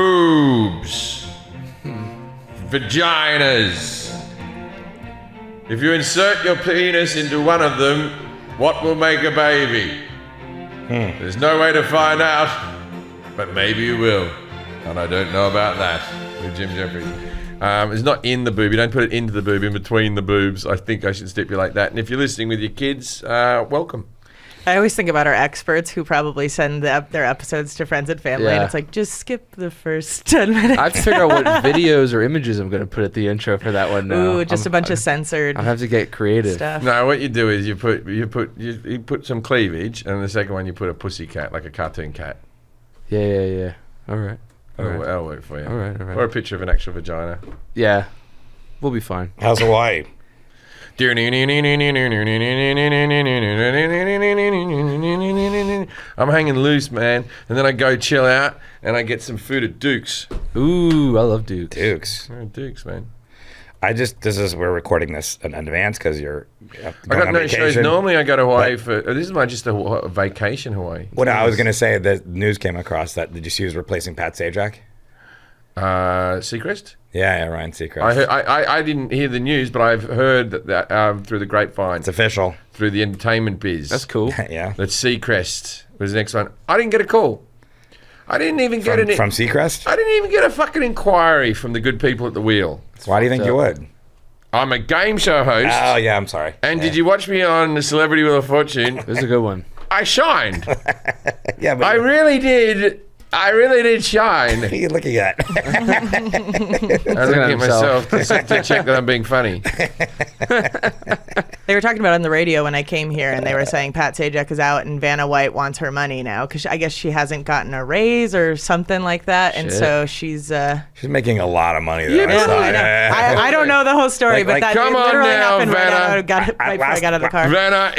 boobs, vaginas. If you insert your penis into one of them, what will make a baby? There's no way to find out, but maybe you will. And I don't know about that with Jim Jefferies. It's not in the boob. You don't put it into the boob, in between the boobs. I think I should stipulate that. And if you're listening with your kids, welcome. I always think about our experts who probably send their episodes to friends and family, and it's like, just skip the first 10 minutes. I have to figure out what videos or images I'm going to put at the intro for that one now. Ooh, just a bunch of censored I'll have to get creative stuff. No, what you do is you put some cleavage, and the second one you put a pussy cat, like a cartoon cat. Yeah. All right. That'll work for you. All right. Or a picture of an actual vagina. Yeah. We'll be fine. How's Hawaii? I'm hanging loose, man. And then I go chill out, and I get some food at Duke's. Ooh, I love Duke. Dukes. Duke's, man. We're recording this in advance because you're I got no shows. Normally I go to Hawaii this is just a vacation Hawaii. What I was going to say, the news came across that, did you see he was replacing Pat Sajak? Seacrest? Yeah, Ryan Seacrest. I didn't hear the news, but I've heard that through the grapevine. It's official. Through the entertainment biz. That's cool. Yeah. That Seacrest was the next one. I didn't get a call. I didn't even get from Seacrest? I didn't even get a fucking inquiry from the good people at the wheel. Why do you think you would? I'm a game show host. Oh, yeah, I'm sorry. And did you watch me on the Celebrity Wheel of Fortune? This is a good one. I shined. Yeah, but I really did. I really did shine. what are you looking at? I was looking at myself to check that I'm being funny. They were talking about it on the radio when I came here, and they were saying Pat Sajak is out and Vanna White wants her money now because I guess she hasn't gotten a raise or something like that, and so she's making a lot lot of money. Though. I don't know the whole story, but that come literally on now, happened Vanna. right before I got out of the car. Vanna,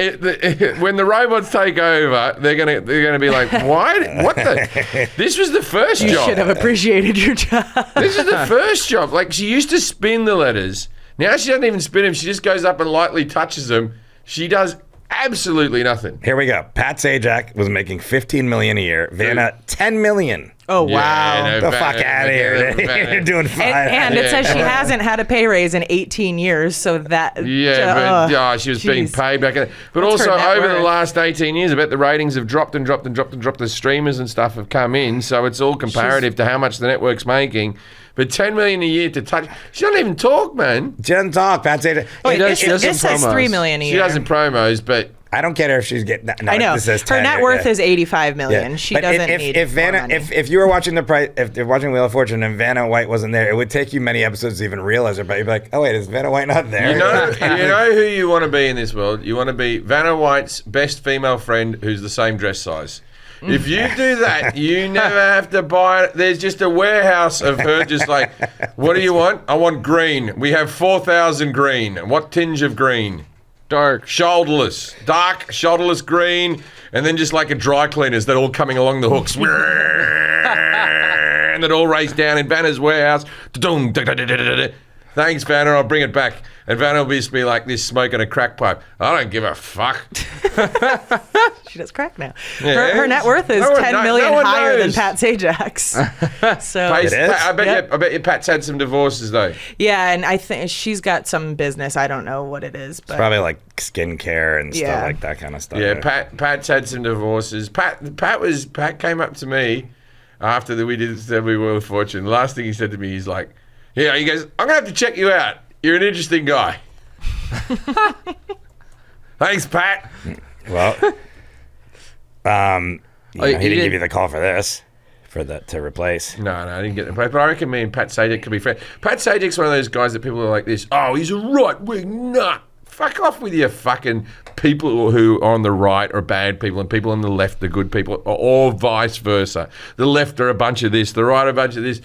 when the robots take over, they're gonna be like, why? What the? This was the first job. You should have appreciated your job. This is the first job. Like, she used to spin the letters. Now she doesn't even spin them. She just goes up and lightly touches them. She does absolutely nothing. Here we go. Pat Sajak was making $15 million a year. Vanna, $10 million. Oh, wow. Yeah, the fuck out of here. You're doing fine. And it says she hasn't had a pay raise in 18 years, so that... Yeah, she was being paid back. But What's also, her net over the worth? last 18 years, I bet the ratings have dropped and dropped and dropped and dropped. The streamers and stuff have come in, so it's all comparative to how much the network's making. But $10 million a year to touch... She doesn't even talk, man. She doesn't talk. Pat Sajak. It says $3 million a year. She does in promos, but... I don't care if she's getting... No, I know. This says 10, her net worth is $85 million. Yeah. She But doesn't need if Vanna, more money. if you were watching if you're watching Wheel of Fortune and Vanna White wasn't there, it would take you many episodes to even realize it. But you'd be like, oh wait, is Vanna White not there? You know who you want to be in this world? You want to be Vanna White's best female friend who's the same dress size. If you do that, you never have to buy it. There's just a warehouse of her just like, what do you want? I want green. We have 4,000 green. What tinge of green? Dark, shoulderless green, and then just like a dry cleaners that all coming along the hooks. And that all race down in Vanna's warehouse. Thanks, Vanna, I'll bring it back. And Vanna will just be like this, smoking a crack pipe. I don't give a fuck. She does crack now. Yeah. Her net worth is $10 million higher than Pat Sajak's. So I bet you Pat's had some divorces though. Yeah, and I think she's got some business. I don't know what it is, but It's probably like skincare and stuff like that kind of stuff. Yeah, Pat's had some divorces. Pat came up to me after we did the Wheel of Fortune. The last thing he said to me, he's like, "Yeah," he goes, "I'm gonna have to check you out. You're an interesting guy." Thanks, Pat. Well, he didn't give you the call for this, to replace. No, I didn't get it. But I reckon me and Pat Sajak could be friends. Pat Sajak's one of those guys that people are like this. Oh, he's a right-wing nut. Fuck off with your fucking people who are on the right are bad people and people on the left are good people, or vice versa. The left are a bunch of this, the right are a bunch of this.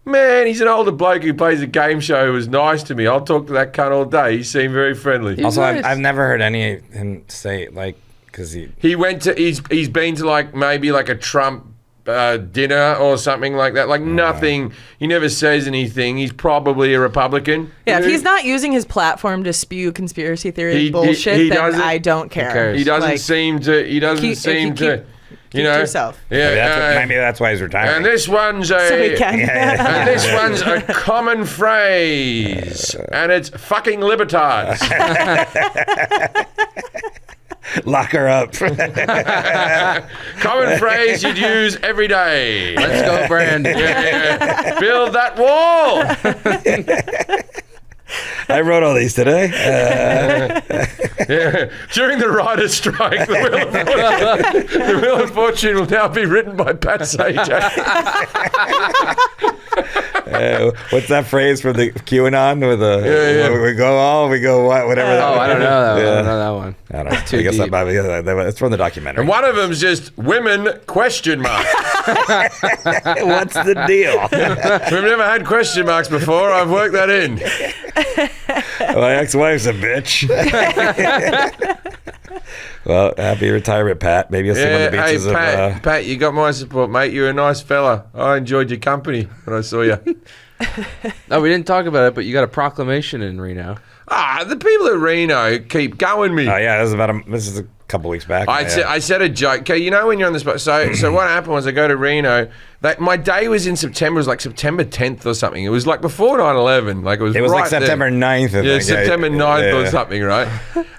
Man, he's an older bloke who plays a game show who was nice to me. I'll talk to that cunt all day. He seemed very friendly. Also, nice. I've never heard any of him say, like, because he went to, he's been to like maybe like a Trump dinner or something like that. Like nothing. He never says anything. He's probably a Republican. Yeah, if he's not using his platform to spew conspiracy theory bullshit, then I don't care. He doesn't seem to. He doesn't seem to. Keep it to yourself. Yeah, Maybe that's why he's retiring. and this one's a So we can. and this one's a common phrase, and it's fucking libertards. Lock her up. Common phrase you'd use every day. Let's go, Brandon. Yeah. Build that wall. I wrote all these today. Yeah. During the writer's strike, the Wheel of Fortune will now be written by Pat Sajak. What's that phrase from the QAnon with the Yeah. we go all, we go what, whatever. Oh, I don't know that one. Yeah. I don't know that one. I don't know. Too I guess deep. it's from the documentary. And one of them's just women question mark. What's the deal? We've never had question marks before. I've worked that in. My ex-wife's a bitch. Well, happy retirement, Pat. Maybe you'll see him on the Hey, beaches Pat, you got my support, mate. You're a nice fella. I enjoyed your company when I saw you. No, we didn't talk about it, but you got a proclamation in Reno. The people at Reno keep going me. Oh yeah, this is a couple weeks back. I said a joke. Okay, you know when you're on the spot. So what happened was I go to Reno. My day was in September. It was like September 10th or something. It was like before 9/11. Like it was like right September there. 9th. Yeah, September 9th or something, right?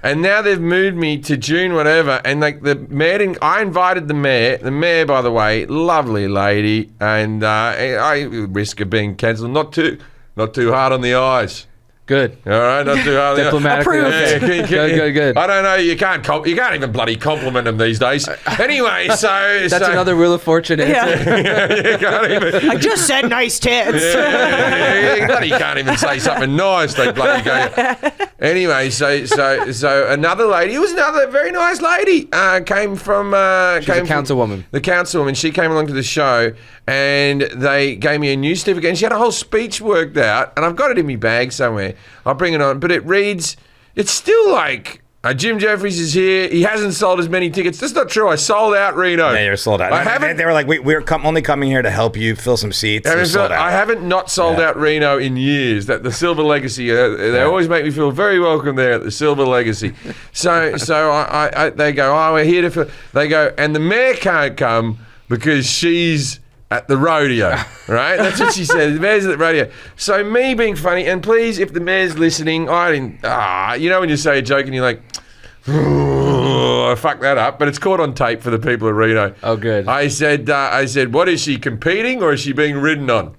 And now they've moved me to June, whatever. And like the mayor, I invited the mayor. The mayor, by the way, lovely lady, and I risk of being cancelled. Not too hard on the eyes. Good. All right, not too hard. Diplomatically, okay. Good. I don't know. You can't even bloody compliment them these days. Anyway, That's another Wheel of Fortune answer. You can't even. I just said nice tits. You bloody can't even say something nice. They bloody go. Anyway, so another lady. It was another very nice lady. Came from. She's a councilwoman. The councilwoman. She came along to the show, and they gave me a new certificate. And she had a whole speech worked out, and I've got it in my bag somewhere. I'll bring it on, but it reads. It's still like. Jim Jefferies is here. He hasn't sold as many tickets. That's not true. I sold out Reno. Yeah, you're sold out. I haven't. They were like, we're only coming here to help you fill some seats. I haven't not sold out Reno in years. That the Silver Legacy. They always make me feel very welcome there at the Silver Legacy. So they go. Oh, we're here to. They go, and the mayor can't come because she's at the rodeo, right? That's what she said. The mayor's at the rodeo. So me being funny, and please, if the mayor's listening, I didn't. You know when you say a joke and you're like, I fucked that up, but it's caught on tape for the people of Reno. Oh, good. I said, what is she competing or is she being ridden on?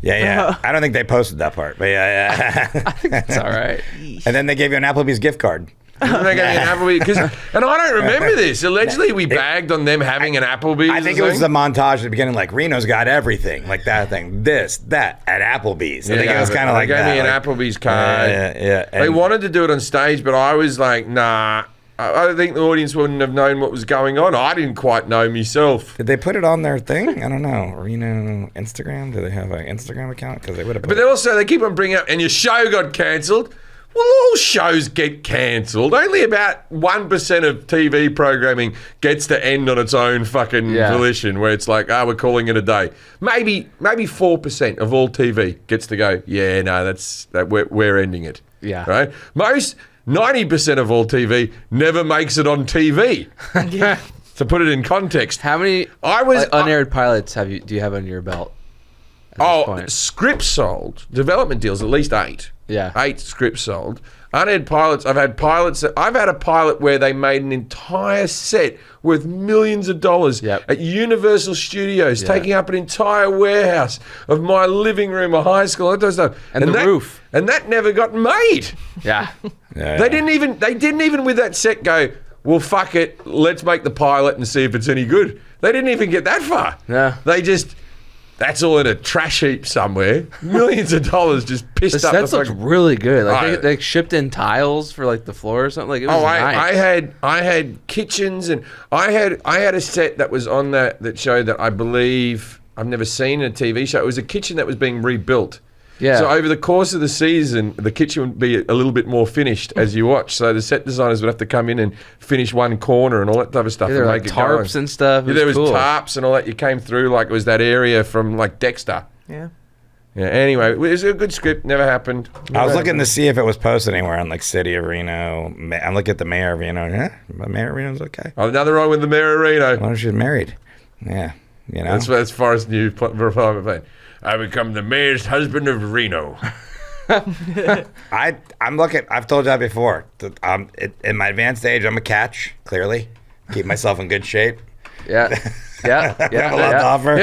Yeah. I don't think they posted that part, but yeah. It's all right. And then they gave you an Applebee's gift card. And I don't remember this. Allegedly, we bagged on them having an Applebee's. I think it was the montage at the beginning, like Reno's got everything, like that thing, this, that, at Applebee's. I think it was kind of like that. They gave me an Applebee's card. Yeah. They wanted to do it on stage, but I was like, nah. I think the audience wouldn't have known what was going on. I didn't quite know myself. Did they put it on their thing? I don't know. Reno Instagram? Do they have an Instagram account? Because they would have. But they keep on bringing up, and your show got cancelled. Well, all shows get cancelled. Only about 1% of TV programming gets to end on its own fucking volition, where it's like, we're calling it a day. Maybe 4% of all TV gets to go, yeah, no, we're ending it. Yeah. Right? Most 90% of all TV never makes it on TV. Yeah. To put it in context. How many unaired pilots do you have under your belt? At this point? Scripts sold, development deals, at least 8. Yeah. 8 scripts sold. Unaired pilots, I've had a pilot where they made an entire set worth millions of dollars at Universal Studios, taking up an entire warehouse of my living room, a high school, all that stuff. And the roof. And that never got made. Yeah. They didn't even with that set go, well, fuck it, let's make the pilot and see if it's any good. They didn't even get that far. Yeah. They just... That's all in a trash heap somewhere. Millions of dollars just pissed up. The sets looked really good. Like they shipped in tiles for like the floor or something. Like it was nice. I had kitchens, and I had a set that was on that showed that I believe I've never seen in a TV show. It was a kitchen that was being rebuilt. Yeah. So over the course of the season, the kitchen would be a little bit more finished as you watch. So the set designers would have to come in and finish one corner and all that type of stuff. Yeah, there were make like it tarps and stuff. Yeah, there was cool. tarps and all that. You came through like it was that area from like Dexter. Yeah. Yeah. Anyway, it was a good script. Never happened. I was looking to see if it was posted anywhere on like City of Reno. I'm looking at the mayor of Reno. Yeah, the mayor of Reno's okay. Oh, nothing wrong with the mayor of Reno. Well, she's married. Yeah, you know. That's Forrest New Republican fan. I become the mayor's husband of Reno. I'm looking. I've told you that before. In my advanced age, I'm a catch. Clearly, keep myself in good shape. Yeah. Yeah. I have a lot to offer.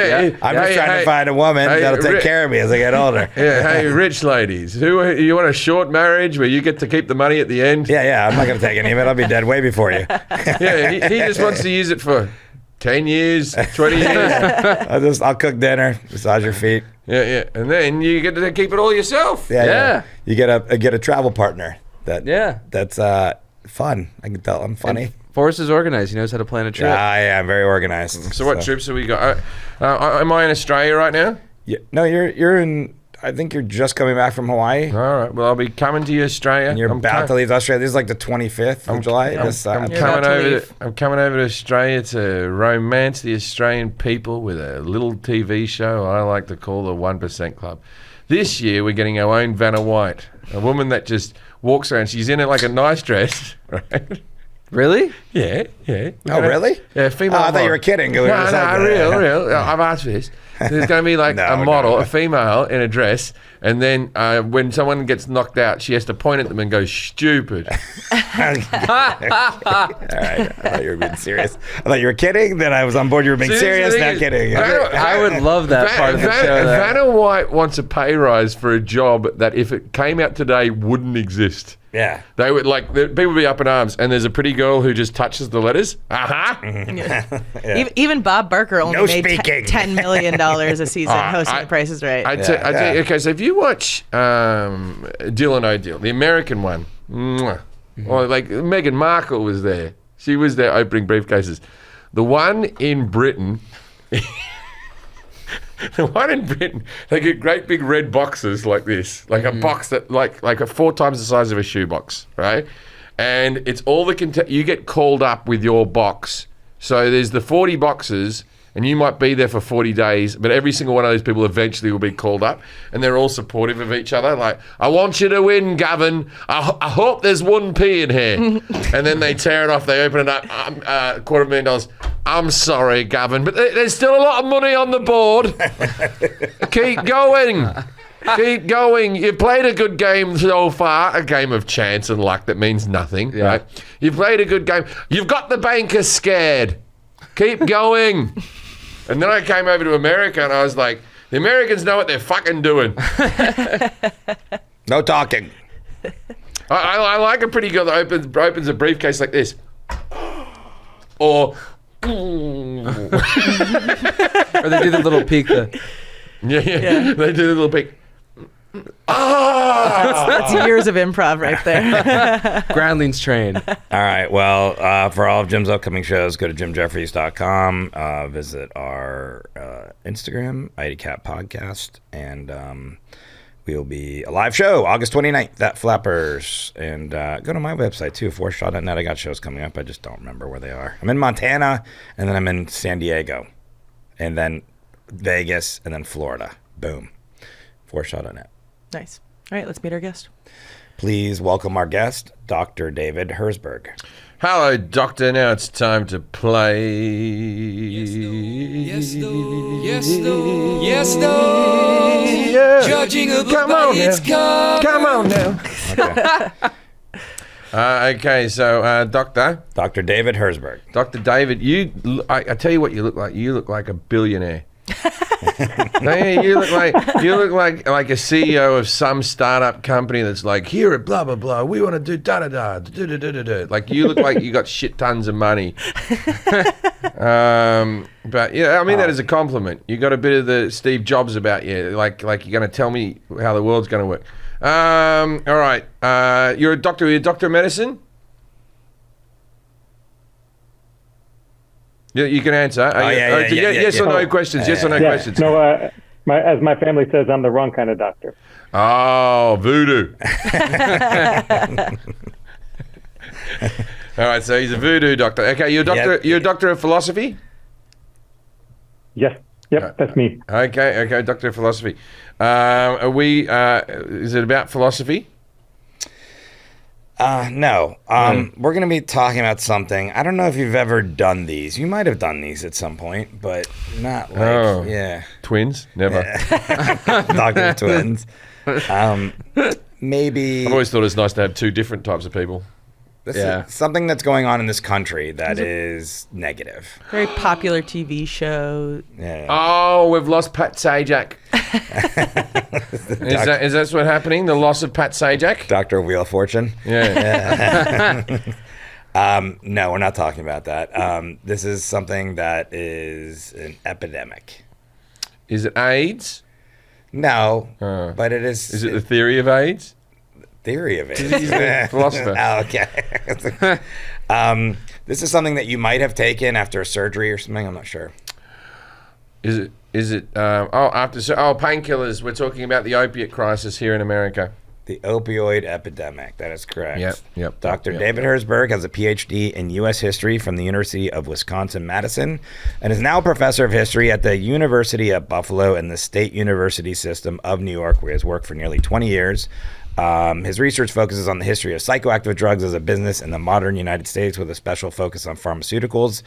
I'm just trying to find a woman that'll take care of me as I get older. Yeah, hey, rich ladies, you want a short marriage where you get to keep the money at the end? Yeah, I'm not going to take any of it. I'll be dead way before you. Yeah, he just wants to use it for 10 years, 20 years. I'll cook dinner, massage your feet. Yeah, and then you get to keep it all yourself. Yeah. You get a travel partner. That's fun. I can tell I'm funny. And Forrest is organized. He knows how to plan a trip. Yeah, I'm very organized. So what trips have we got? Am I in Australia right now? Yeah, no, you're in. I think you're just coming back from Hawaii. All right. Well, I'll be coming to you, Australia. And you're about to leave Australia. This is like the 25th of July. I'm coming over to Australia to romance the Australian people with a little TV show I like to call the 1% Club. This year, we're getting our own Vanna White, a woman that just walks around. She's in it like a nice dress, right? Really? Yeah. Oh, really? Yeah, female. I thought you were kidding. No, real. I've asked for this. There's going to be like a model, a female in a dress, and then when someone gets knocked out, she has to point at them and go, stupid. All right. I thought you were being serious. I thought you were kidding. Then I was on board. You were being serious. Not kidding. I would love that part of the show. Vanna White wants a pay rise for a job that, if it came out today, wouldn't exist. Yeah. They would people would be up in arms, and there's a pretty girl who just touches the letters. Yeah. Even Bob Barker only made $10 million a season hosting Price is Right. Okay, so if you watch Deal or No Deal, the American one, or like Meghan Markle was there. She was there opening briefcases. The one in Britain... The one in Britain, they get great big red boxes like this, like a box that like a 4 times the size of a shoebox, right? And it's all you get called up with your box. So there's the 40 boxes, and you might be there for 40 days, but every single one of those people eventually will be called up, and they're all supportive of each other. Like, I want you to win, Gavin. I hope there's 1p in here. And then they tear it off. They open it up. $250,000. I'm sorry, Gavin, but there's still a lot of money on the board. Keep going. Keep going. You played a good game so far, a game of chance and luck that means nothing, right? You played a good game. You've got the bankers scared. Keep going. And then I came over to America and I was like, the Americans know what they're fucking doing. No talking. I like a pretty girl that opens a briefcase like this. Or... or they do the little peek. Yeah. They do the little peek. That's years of improv right there. Groundlings train. All right. Well, for all of Jim's upcoming shows, go to jimjefferies.com. Visit our Instagram, IDKAT Podcast, and we'll be a live show August 29th at Flappers. And go to my website too, forshot.net. I got shows coming up. I just don't remember where they are. I'm in Montana, and then I'm in San Diego, and then Vegas, and then Florida. Boom. Forshot.net. Nice. All right, let's meet our guest. Please welcome our guest, Dr. David Herzog. Hello, Doctor. Now it's time to play. Yes, though. Yes, though. Yes, though. Yeah. Judging a book by its cover. Come on now. Okay, so Dr. David Herzog. Dr. David, I tell you what you look like. You look like a billionaire. You look like a CEO of some startup company that's like, here at blah blah blah, we want to do da da da da da da da. Like, you look like you got shit tons of money. But yeah, I mean that as a compliment. You got a bit of the Steve Jobs about you. Like you're going to tell me how the world's going to work. All right. You're a doctor. Are you a doctor of medicine? You can answer. Yes or no questions. Yes or no questions. No, as my family says, I'm the wrong kind of doctor. Oh, voodoo. All right, so he's a voodoo doctor. Okay, you're a doctor. You're a doctor of philosophy. Yes. Yep, that's me. Okay, Doctor of Philosophy. Is it about philosophy? No. We're going to be talking about something. I don't know if you've ever done these. You might have done these at some point, but not like, Twins? Never. Doctor Twins. Maybe. I've always thought it's nice to have two different types of people. This is something that's going on in this country that is negative. Very popular TV show. Yeah. Oh, we've lost Pat Sajak. Is that what's happening? The loss of Pat Sajak? Dr. Wheel of Fortune? Yeah. No, we're not talking about that. This is something that is an epidemic. Is it AIDS? No, but it is. Is it the theory of AIDS? Theory of it. He's a philosopher. Oh, okay. This is something that you might have taken after a surgery or something. I'm not sure. Is it? Painkillers. We're talking about the opiate crisis here in America. The opioid epidemic. That is correct. Yep. Dr. David Herzog has a PhD in U.S. history from the University of Wisconsin-Madison and is now a professor of history at the University of Buffalo and the State University System of New York, where he has worked for nearly 20 years. His research focuses on the history of psychoactive drugs as a business in the modern United States with a special focus on pharmaceuticals.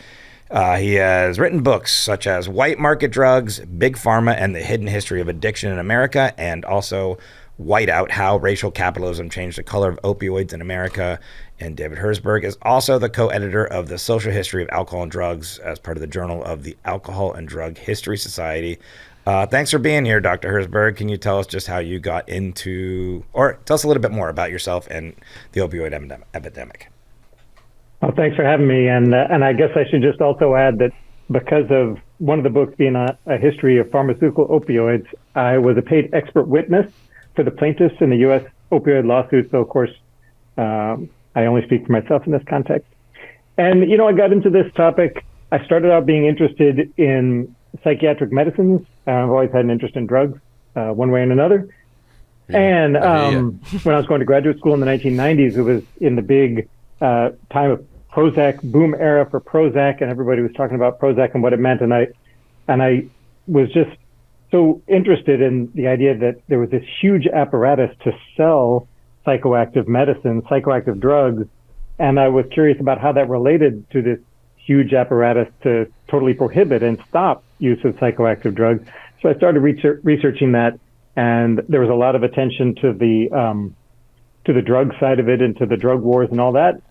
He has written books such as White Market Drugs, Big Pharma, and the Hidden History of Addiction in America, and also Whiteout, How Racial Capitalism Changed the Color of Opioids in America. And David Herzog is also the co-editor of The Social History of Alcohol and Drugs as part of the Journal of the Alcohol and Drug History Society. Thanks for being here, Dr. Herzog. Can you tell us just how you got into, or tell us a little bit more about yourself and the opioid epidemic? Well, thanks for having me. And I guess I should just also add that because of one of the books being a history of pharmaceutical opioids, I was a paid expert witness for the plaintiffs in the U.S. opioid lawsuit. So, of course, I only speak for myself in this context. And, I got into this topic. I started out being interested in psychiatric medicines. I've always had an interest in drugs, one way and another. Yeah. And when I was going to graduate school in the 1990s, it was in the big time of Prozac boom era for Prozac, and everybody was talking about Prozac and what it meant. And I was just so interested in the idea that there was this huge apparatus to sell psychoactive medicine, psychoactive drugs. And I was curious about how that related to this huge apparatus to totally prohibit and stop use of psychoactive drugs. So I started researching that, and there was a lot of attention to the drug side of it and to the drug wars and all that.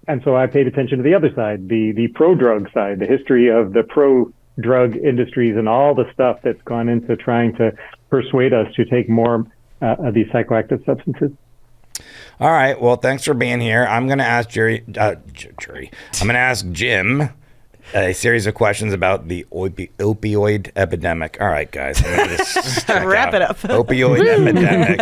And so I paid attention to the other side, the pro-drug side, the history of the pro-drug industries and all the stuff that's gone into trying to persuade us to take more of these psychoactive substances. All right. Well, thanks for being here. I'm going to ask I'm going to ask Jim a series of questions about the opioid epidemic. All right, guys. Wrap it up. Opioid epidemic.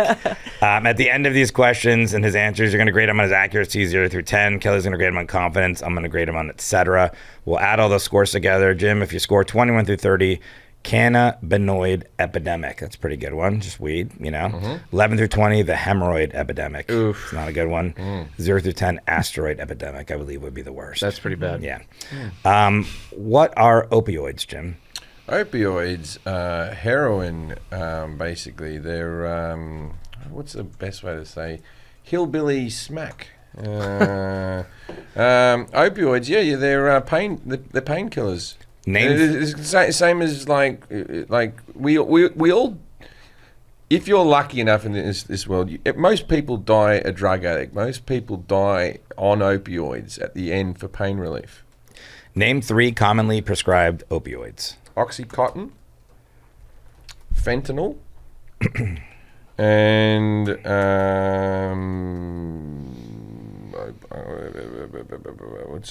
At the end of these questions and his answers, you're going to grade him on his accuracy 0 through 10. Kelly's going to grade him on confidence. I'm going to grade him on et cetera. We'll add all those scores together. Jim, if you score 21 through 30, cannabinoid epidemic. That's a pretty good one. Just weed, 11 through 20, the hemorrhoid epidemic. Oof. It's not a good one. 0 through 10, asteroid epidemic, I believe would be the worst. That's pretty bad. Yeah. What are opioids, Jim? Opioids, heroin, basically. They're, what's the best way to say? Hillbilly smack. Opioids, they're painkillers. It's the same as like we all. If you're lucky enough in this world, most people die a drug addict. Most people die on opioids at the end for pain relief. Name 3 commonly prescribed opioids. Oxycontin, fentanyl, and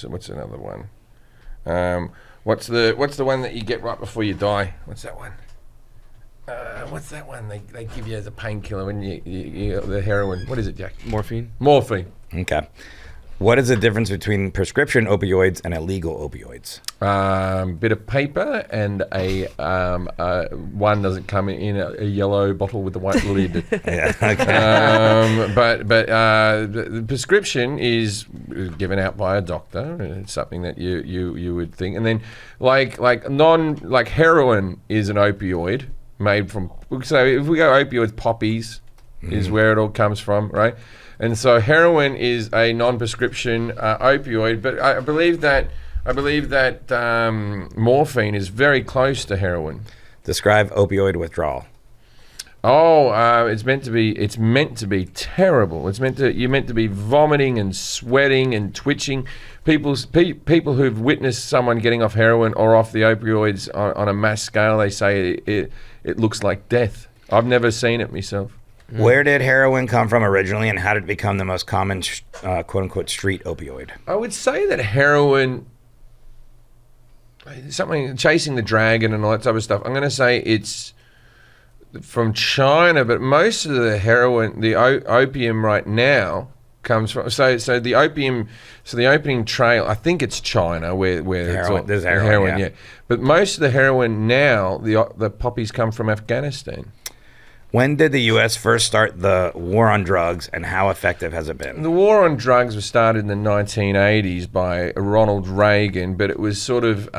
what's another one? What's the one that you get right before you die? What's that one? What's that one they give you as a painkiller when you the heroin? What is it, Jack? Morphine. Morphine. Okay. What is the difference between prescription opioids and illegal opioids? Bit of paper and a one doesn't come in a yellow bottle with a white lid. Yeah, okay. But the prescription is given out by a doctor. It's something that you would think, and then like heroin is an opioid made from. So if we go opioids, poppies is where it all comes from, right? And so heroin is a non-prescription opioid, but I believe that morphine is very close to heroin. Describe opioid withdrawal. It's meant to be terrible. You're meant to be vomiting and sweating and twitching. People who've witnessed someone getting off heroin or off the opioids on a mass scale, they say it looks like death. I've never seen it myself. Where did heroin come from originally, and how did it become the most common, quote-unquote, street opioid? I would say that heroin, something chasing the dragon and all that type of stuff, I'm going to say it's from China, but most of the heroin, the opium right now comes from, so the opening trail, I think it's China where there's heroin, yeah. But most of the heroin now, the poppies come from Afghanistan. When did the U.S. first start the war on drugs, and how effective has it been? The war on drugs was started in the 1980s by Ronald Reagan, but it was sort of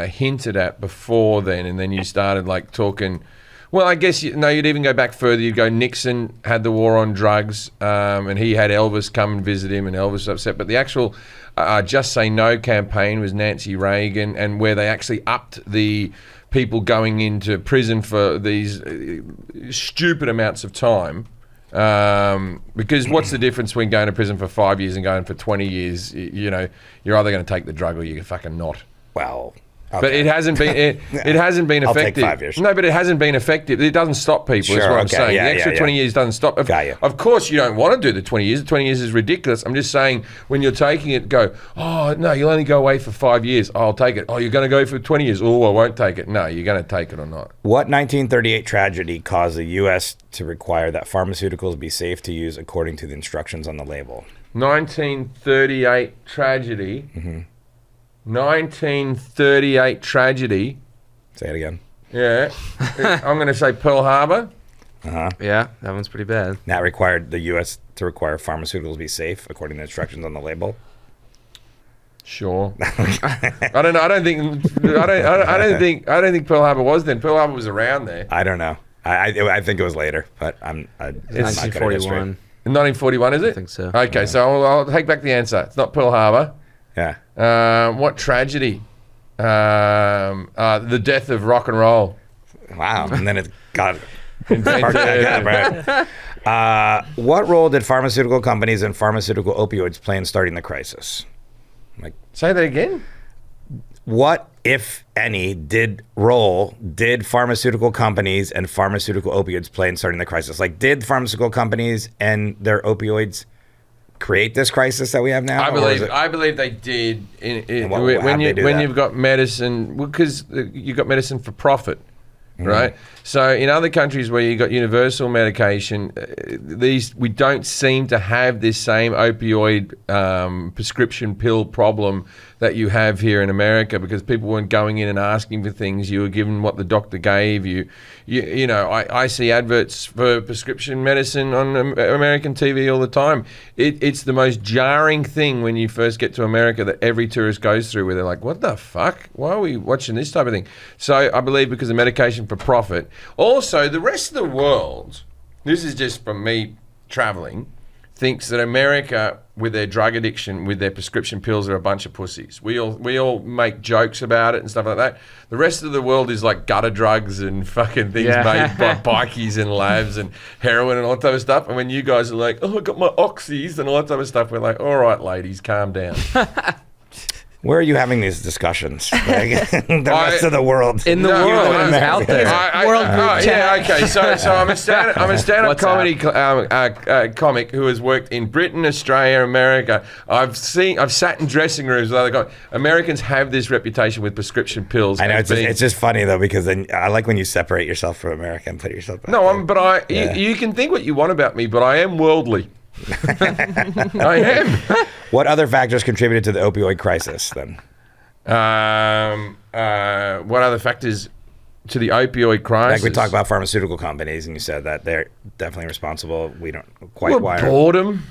hinted at before then, and then you started like talking. Well, I guess you'd even go back further. You'd go Nixon had the war on drugs, and he had Elvis come and visit him, and Elvis was upset. But the actual Just Say No campaign was Nancy Reagan, and where they actually upped the people going into prison for these stupid amounts of time. Because what's the difference between going to prison for 5 years and going for 20 years? You know, you're either going to take the drug or you're fucking not. Well, okay. But it hasn't been it hasn't been I'll effective. take 5 years. No, but it hasn't been effective. It doesn't stop people. Sure, is what I'm okay. saying. Yeah, the extra 20 years doesn't stop. Got you. Of course, you don't want to do the 20 years. The 20 years is ridiculous. I'm just saying when you're taking it, go, oh no, you'll only go away for 5 years. Oh, I'll take it. Oh, you're going to go for 20 years. Oh, I won't take it. No, you're going to take it or not. What 1938 tragedy caused the U.S. to require that pharmaceuticals be safe to use according to the instructions on the label? 1938 tragedy. Mm-hmm. 1938 tragedy. Say it again. Yeah. I'm going to say Pearl Harbor. Uh-huh. Yeah, that one's pretty bad. That required the U.S. to require pharmaceuticals be safe according to instructions on the label. Sure. I don't know. I don't think Pearl Harbor was then. Pearl Harbor was around there. I don't know. I think it was later, but it's 1941. 1941, is it? I think so. Okay, so I'll take back the answer. It's not Pearl Harbor. Yeah. What tragedy? The death of rock and roll. Wow. And then it got what role did pharmaceutical companies and pharmaceutical opioids play in starting the crisis? Say that again? What, if any, did pharmaceutical companies and pharmaceutical opioids play in starting the crisis? Like, did pharmaceutical companies and their opioids create this crisis that we have now? I believe they did. When you've got medicine, because you've got medicine for profit, right? So in other countries where you've got universal medication, we don't seem to have this same opioid prescription pill problem that you have here in America, because people weren't going in and asking for things. You were given what the doctor gave you. You know, I see adverts for prescription medicine on American TV all the time. It's the most jarring thing when you first get to America that every tourist goes through, where they're like, what the fuck? Why are we watching this type of thing? So I believe because of medication for profit. Also, the rest of the world, this is just from me traveling, thinks that America, with their drug addiction, with their prescription pills, are a bunch of pussies. We all make jokes about it and stuff like that. The rest of the world is like gutter drugs and fucking things made by bikies and labs and heroin and all that type of stuff. And when you guys are like, oh, I got my oxys and all that type of stuff, we're like, all right, ladies, calm down. Where are you having these discussions? Like, the rest of the world. In the world, it's out there. World group chat. Yeah, okay. So I'm a stand-up comedy comic who has worked in Britain, Australia, America. I've sat in dressing rooms with other guys. Americans have this reputation with prescription pills. I know it's just funny though, because then I like when you separate yourself from America and put yourself back. No, you can think what you want about me, but I am worldly. I am. What other factors contributed to the opioid crisis then? What other factors to the opioid crisis? Like we talked about pharmaceutical companies, and you said that they're definitely responsible. We don't quite why. Boredom.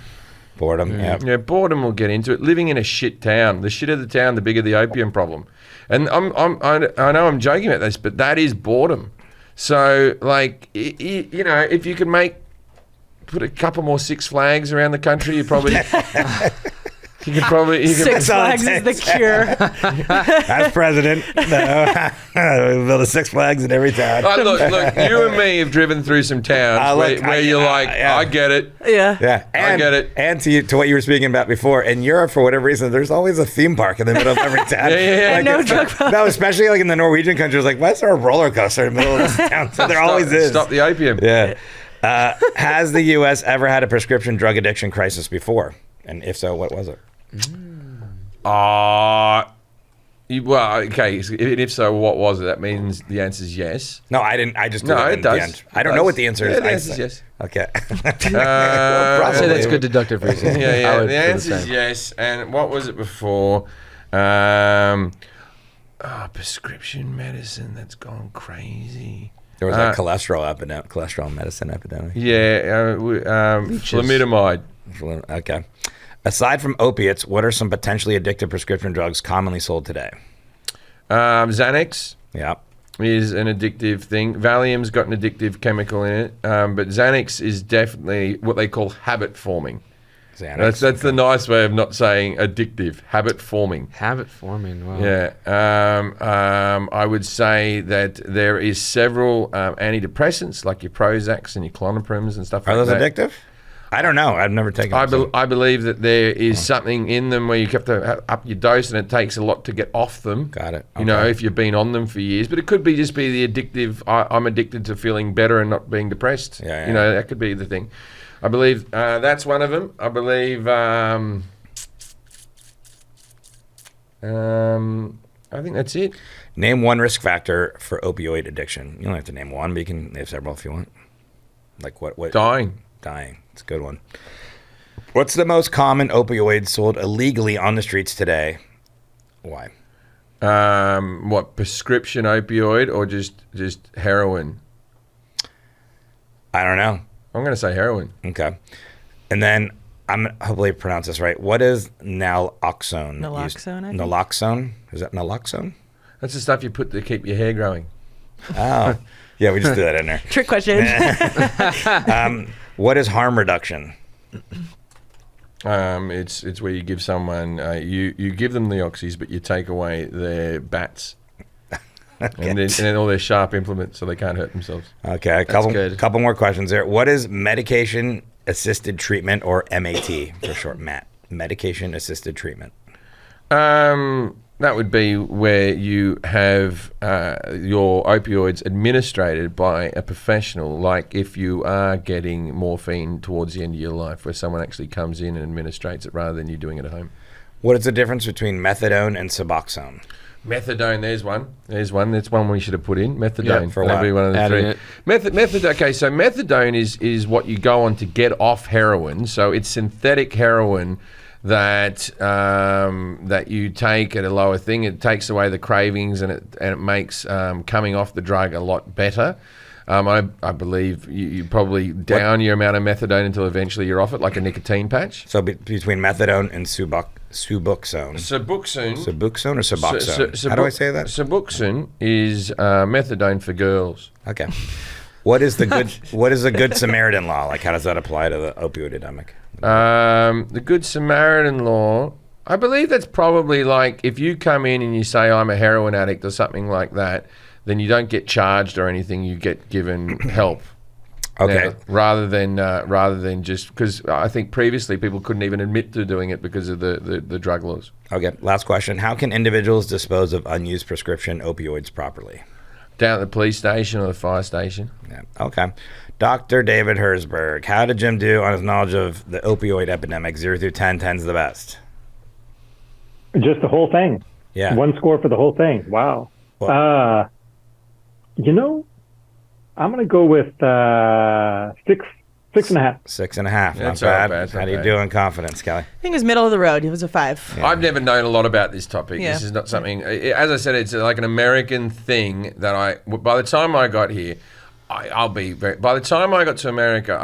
Boredom, yeah. Yeah, boredom will get into it. Living in a shit town. The shitter the town, the bigger the opium problem. And I know I'm joking about this, but that is boredom. So, like, you know, if you could put a couple more Six Flags around the country, you probably... You could probably... Six Flags is the cure. As president, no. Build a Six Flags in every town. Look, you and me have driven through some towns where you're like, I get it. Yeah. Yeah, I get it. And to what you were speaking about before, in Europe, for whatever reason, there's always a theme park in the middle of every town. Yeah. Like, No drug problem. no, especially like in the Norwegian countries, like, why is there a roller coaster in the middle of this town? So there always is. Stop the opium. Yeah. Has the U.S. ever had a prescription drug addiction crisis before? And if so, what was it? Well, okay. If so, what was it? That means the answer is yes. No, I didn't. I just did No, it it in the does. end. It I don't does. know what the answer is. Yeah, the I answer is say- yes. Okay. I'd say that's good deductive reasoning. I Yeah. would The feel answer is same. yes. And what was it before? Prescription medicine that's gone crazy. There was a cholesterol medicine epidemic. Yeah. Thalidomide. Okay. Aside from opiates, what are some potentially addictive prescription drugs commonly sold today? Xanax Yeah. is an addictive thing. Valium's got an addictive chemical in it, but Xanax is definitely what they call habit forming. Xanax. That's the nice way of not saying addictive. Habit forming. Habit forming. Wow. Yeah. I would say that there is several antidepressants like your Prozacs and your Clonopins and stuff Are like those that. addictive? I don't know. I've never taken them. I believe that there is something in them where you have to up your dose, and it takes a lot to get off them. Got it. You know, Okay. if you've been on them for years, but it could be just be the addictive. I'm addicted to feeling better and not being depressed. Yeah. You know, that could be the thing. I believe that's one of them. I believe. I think that's it. Name one risk factor for opioid addiction. You don't have to name one, but you can name several if you want. Like what? Dying. Dying. It's a good one. What's the most common opioid sold illegally on the streets today? Why? What, prescription opioid or just heroin? I don't know. I'm going to say heroin. Okay. And then I'm hopefully pronounce this right. What is naloxone? Naloxone, I think. Naloxone? Is that naloxone? That's the stuff you put to keep your hair growing. Oh. Yeah, we just threw that in there. Trick question. What is harm reduction? It's where you give someone you give them the oxys, but you take away their bats and then all their sharp implements, so they can't hurt themselves. Okay, a couple more questions there. What is medication assisted treatment, or MAT for short? Medication assisted treatment. That would be where you have your opioids administered by a professional, like if you are getting morphine towards the end of your life, where someone actually comes in and administrates it rather than you doing it at home. What is the difference between methadone and Suboxone? Methadone, there's one. That's one we should have put in. Methadone. Yeah, for That'd be one of the Adding three. it. Methadone. Okay, so methadone is what you go on to get off heroin. So it's synthetic heroin that you take at a lower thing. It takes away the cravings, and it makes coming off the drug a lot better. I believe you probably down your amount of methadone until eventually you're off it, like a nicotine patch. So between methadone and Suboxone. Suboxone. Suboxone or Suboxone? How do I say that? Suboxone is methadone for girls. Okay. What is the Good Samaritan law? Like, how does that apply to the opioid epidemic? The Good Samaritan law, I believe that's probably like if you come in and you say I'm a heroin addict or something like that, then you don't get charged or anything. You get given help. Okay. Now, rather than just because I think previously people couldn't even admit to doing it because of the drug laws. Okay. Last question. How can individuals dispose of unused prescription opioids properly? Down at the police station or the fire station. Yeah. Okay. Dr. David Herzog, how did Jim do on his knowledge of the opioid epidemic? 0 through 10, 10's the best. Just the whole thing. Yeah. One score for the whole thing. Wow. I'm going to go with 6 6.5. 6.5. Yeah, Not it's not bad. bad, it's How not do you bad. do in confidence, Kelly? I think it was middle of the road. It was a 5. I've never known a lot about this topic. Yeah. This is not something, as I said, it's like an American thing that by the time I got here, by the time I got to America,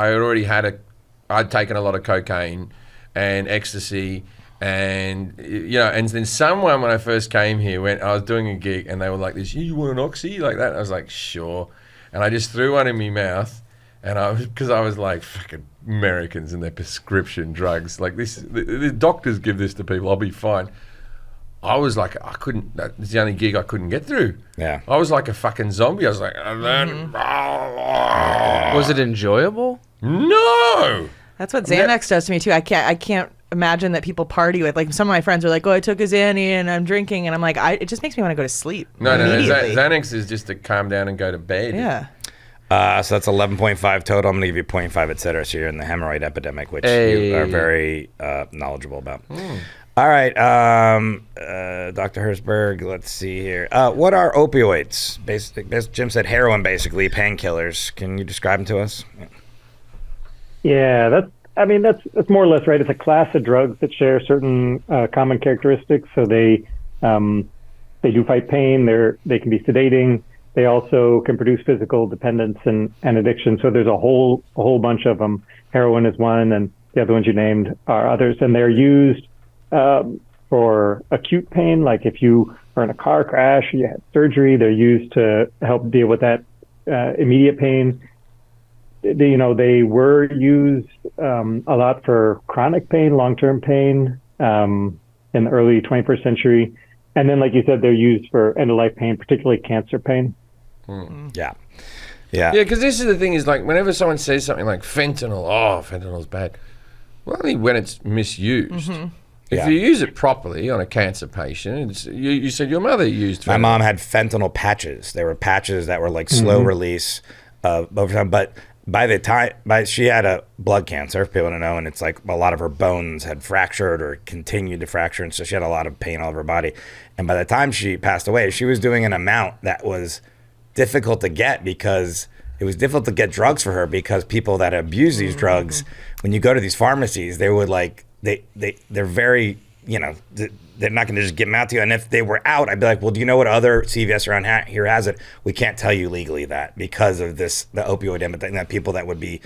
I'd taken a lot of cocaine and ecstasy. And and then someone when I first came here I was doing a gig and they were like this, you want an oxy like that? I was like, sure. And I just threw one in my mouth, and because I was like, fucking Americans and their prescription drugs like this. The doctors give this to people. I'll be fine. I was like, that's the only gig I couldn't get through. Yeah. I was like a fucking zombie. I was like, Was it enjoyable? no. That's what Xanax does to me too. I can't imagine that people party with. Like some of my friends are like, "Oh, I took a Xanny and I'm drinking," and I'm like, it just makes me want to go to sleep. No. immediately. Xanax is just to calm down and go to bed. Yeah. So that's 11.5 total. I'm going to give you 0.5, et cetera. So you're in the hemorrhoid epidemic, which Hey. you are very knowledgeable about. All right. Dr. Herzog, let's see here. What are opioids? Jim said heroin, basically, painkillers. Can you describe them to us? Yeah, that's more or less right. It's a class of drugs that share certain common characteristics. So they do fight pain. They can be sedating. They also can produce physical dependence and addiction. So there's a whole bunch of them. Heroin is one, and the other ones you named are others. And they're used for acute pain, like if you are in a car crash, you had surgery. They're used to help deal with that immediate pain. They were used a lot for chronic pain, long-term pain in the early 21st century. And then, like you said, they're used for end-of-life pain, particularly cancer pain. Yeah. Yeah, because this is the thing is like whenever someone says something like fentanyl's bad. Well, only when it's misused. If you use it properly on a cancer patient, you said your mother used fentanyl. My mom had fentanyl patches. They were patches that were like slow release over time. But by the time she had a blood cancer, if people don't know, and it's like a lot of her bones had fractured or continued to fracture, and so she had a lot of pain all over her body. And by the time she passed away, she was doing an amount that was difficult to get because it was difficult to get drugs for her because people that abuse these drugs, when you go to these pharmacies, they would like they're very they're not going to just get them out to you. And if they were out, I'd be like, well, do you know what other CVS around here has it? We can't tell you legally that because of the opioid epidemic, that people that would be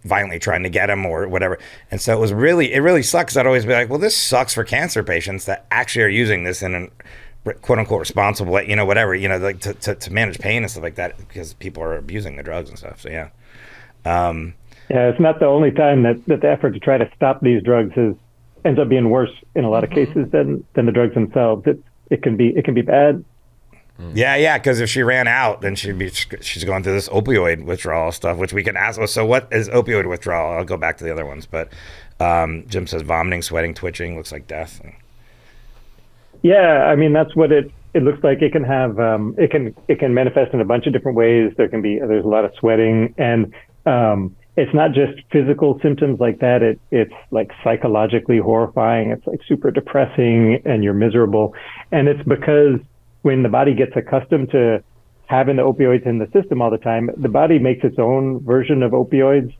violently trying to get them or whatever. And so it really sucks. I'd always be like, well, this sucks for cancer patients that actually are using this in a quote unquote responsible way, whatever, like to manage pain and stuff like that because people are abusing the drugs and stuff. So, yeah. Yeah, it's not the only time that the effort to try to stop these drugs ends up being worse in a lot of cases than the drugs themselves. It can be bad. Yeah, because if she ran out, then she's going through this opioid withdrawal stuff, which we can ask. So what is opioid withdrawal? I'll go back to the other ones, but Jim says vomiting, sweating, twitching, looks like death. Yeah, I mean that's what it looks like. It can have it can manifest in a bunch of different ways. There's a lot of sweating, and it's not just physical symptoms like that. It's like psychologically horrifying. It's like super depressing, and you're miserable. And it's because when the body gets accustomed to having the opioids in the system all the time, the body makes its own version of opioids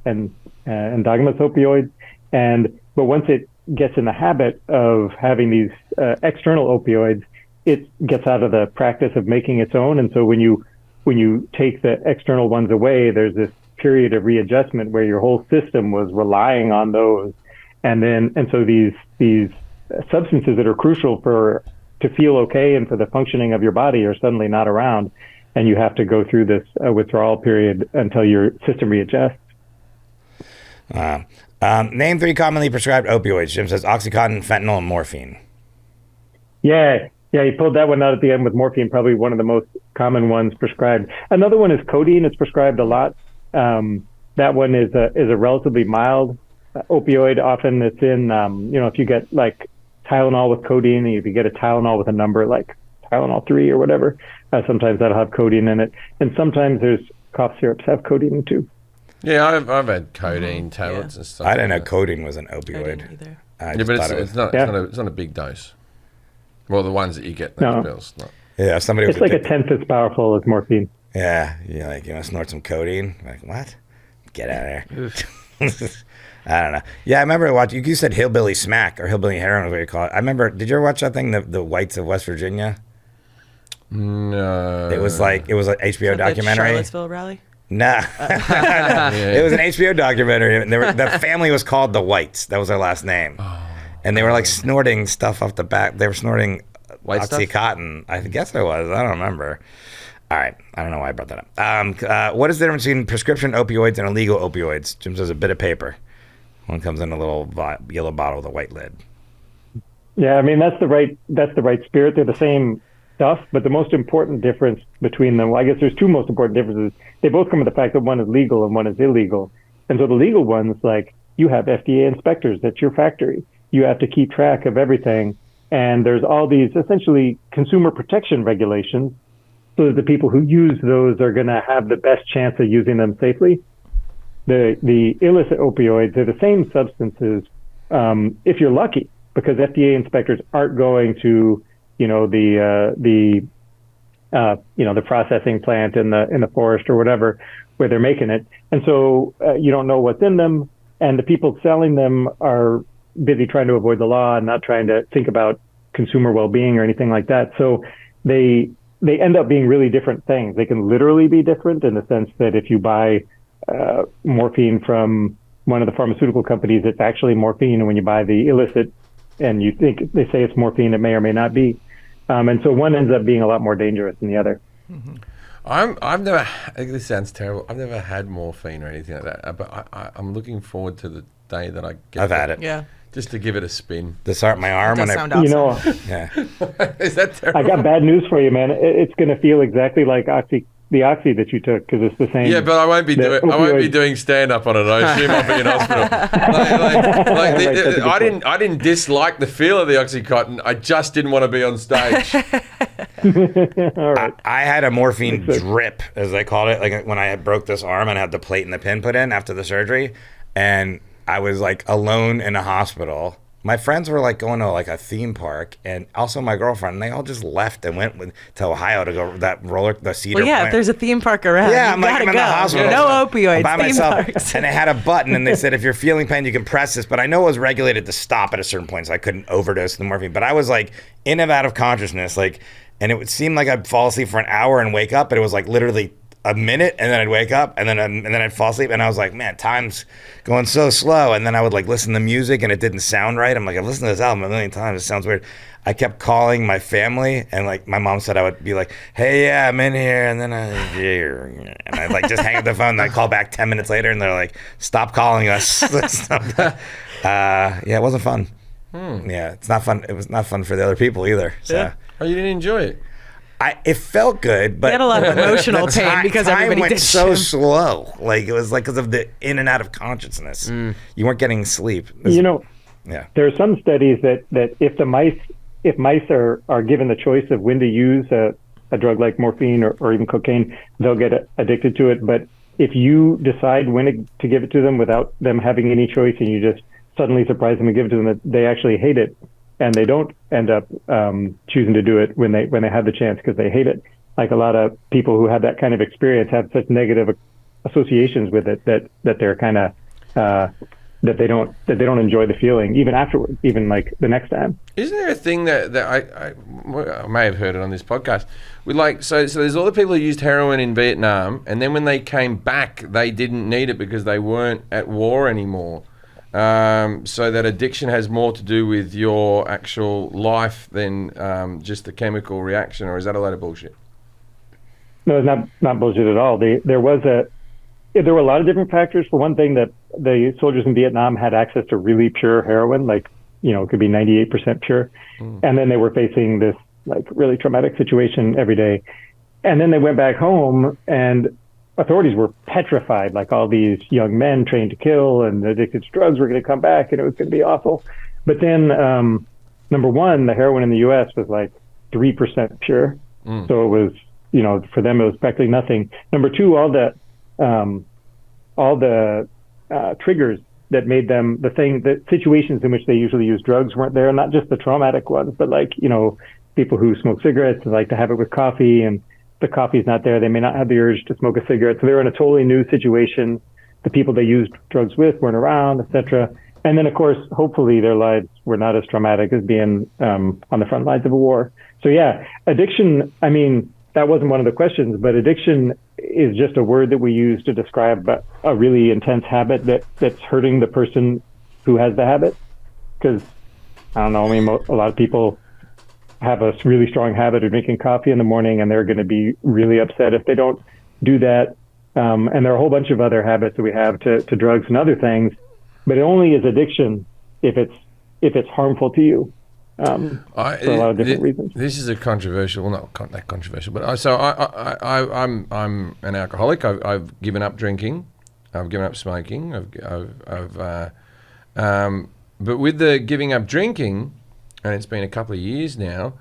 and endogenous opioids. But once it gets in the habit of having these external opioids, it gets out of the practice of making its own. And so when you take the external ones away, there's this period of readjustment where your whole system was relying on those. And so these substances that are crucial to feel okay and for the functioning of your body are suddenly not around, and you have to go through this withdrawal period until your system readjusts. Name 3 commonly prescribed opioids. Jim says Oxycontin, fentanyl, and morphine. Yeah, you pulled that one out at the end with morphine, probably one of the most common ones prescribed. Another one is codeine. It's prescribed a lot. That one is a relatively mild opioid. Often it's in, if you get like Tylenol with codeine, and if you get a Tylenol with a number like Tylenol 3 or whatever, sometimes that'll have codeine in it. And sometimes there's cough syrups have codeine too. Yeah, I've had codeine tablets and stuff. I didn't know that. codeine was an opioid. I didn't either. But it's not a big dose. Well, the ones that you get, those pills. Not. Yeah, somebody. It's like a tenth as powerful as morphine. Yeah, you want to snort some codeine? Like what? Get out of here. I don't know. Yeah, I remember watching. You said Hillbilly Smack or Hillbilly Heroin, what you call it. I remember. Did you ever watch that thing, the Whites of West Virginia? No. It was an HBO documentary. Charlottesville rally. Nah. It was an HBO documentary. And the family was called the Whites. That was their last name. And they were like snorting stuff off the back. They were snorting Oxycontin. I guess it was. I don't remember. All right. I don't know why I brought that up. What is the difference between prescription opioids and illegal opioids? Jim says a bit of paper. One comes in a little yellow bottle with a white lid. Yeah, I mean that's the right spirit. They're the same stuff, but the most important difference between them, well, I guess there's two most important differences. They both come with the fact that one is legal and one is illegal. And so the legal ones, like you have FDA inspectors at your factory. You have to keep track of everything. And there's all these essentially consumer protection regulations so that the people who use those are going to have the best chance of using them safely. The illicit opioids are the same substances, if you're lucky, because FDA inspectors aren't going to, the processing plant in the forest or whatever where they're making it, and so you don't know what's in them, and the people selling them are busy trying to avoid the law and not trying to think about consumer well-being or anything like that. So they end up being really different things. They can literally be different in the sense that if you buy morphine from one of the pharmaceutical companies, it's actually morphine, and when you buy the illicit and you think they say it's morphine, it may or may not be, and so one ends up being a lot more dangerous than the other. I've never. This sounds terrible. I've never had morphine or anything like that, but I'm looking forward to the day that I get. I've had it. Yeah. Just to give it a spin. This hurt my arm when sound I. awesome. Yeah. Is that terrible? I got bad news for you, man. It's going to feel exactly like the oxy that you took, because it's the same. Yeah, but I won't be doing stand up on it. I assume I'll be in hospital. I didn't dislike the feel of the OxyContin. I just didn't want to be on stage. All right. I had a morphine drip, as they called it, like when I broke this arm and had the plate and the pin put in after the surgery, and I was like alone in a hospital. My friends were like going to like a theme park, and also my girlfriend, and they all just left and went to Ohio to go the Cedar. Well, yeah, plant. if there's a theme park around, yeah, I'm in the hospital. No opioids, by theme myself. parks. And they had a button, and they said if you're feeling pain, you can press this. But I know it was regulated to stop at a certain point, so I couldn't overdose the morphine. But I was like in and out of consciousness, like, and it would seem like I'd fall asleep for an hour and wake up, but it was like literally a minute, and then I'd wake up, and then I'd fall asleep, and I was like, man, time's going so slow. And then I would like listen to music, and it didn't sound right. I'm like, I've listened to this album a million times. It sounds weird. I kept calling my family, and like my mom said, I would be like, hey, yeah, I'm in here, and then I'd like just hang up the phone, and I'd call back 10 minutes later, and they're like, stop calling us. Yeah, it wasn't fun. Yeah, it's not fun. It was not fun for the other people either. So. Yeah. Oh, you didn't enjoy it? It felt good, but you had a lot of emotional pain because everybody went did so slow. Like it was like because of the in and out of consciousness. You weren't getting sleep. Yeah. There are some studies that if mice are given the choice of when to use a drug like morphine or even cocaine, they'll get addicted to it. But if you decide when to give it to them without them having any choice, and you just suddenly surprise them and give it to them, they actually hate it. And they don't end up choosing to do it when they have the chance because they hate it. Like a lot of people who have that kind of experience have such negative associations with it that they're kind of that they don't enjoy the feeling even afterwards, even like the next time. Isn't there a thing that I may have heard it on this podcast? With like so there's all the people who used heroin in Vietnam, and then when they came back, they didn't need it because they weren't at war anymore. So that addiction has more to do with your actual life than just the chemical reaction, or is that a load of bullshit? No, it's not bullshit at all. There were a lot of different factors. For one thing, that the soldiers in Vietnam had access to really pure heroin, like it could be 98% pure, and then they were facing this like really traumatic situation every day, and then they went back home and authorities were petrified, like all these young men trained to kill and addicted to drugs were going to come back and it was going to be awful. But then, number one, the heroin in the U.S. was like 3% pure. So it was, for them, it was practically nothing. Number two, all the triggers that made them the situations in which they usually use drugs weren't there, not just the traumatic ones, but like, people who smoke cigarettes like to have it with coffee, and the coffee's not there, they may not have the urge to smoke a cigarette. So they're in a totally new situation. the people they used drugs with weren't around, etc. And then, of course, hopefully their lives were not as traumatic as being on the front lines of a war. So yeah, addiction, I mean, that wasn't one of the questions, but addiction is just a word that we use to describe a really intense habit that's hurting the person who has the habit. Because, I don't know, I mean, a lot of people have a really strong habit of drinking coffee in the morning, and they're going to be really upset if they don't do that. And there are a whole bunch of other habits that we have to drugs and other things, but it only is addiction if it's harmful to you. For a lot of different reasons. This is a controversial, well, not that controversial, but I'm an alcoholic. I've given up drinking. I've given up smoking. But with the giving up drinking, and it's been a couple of years now,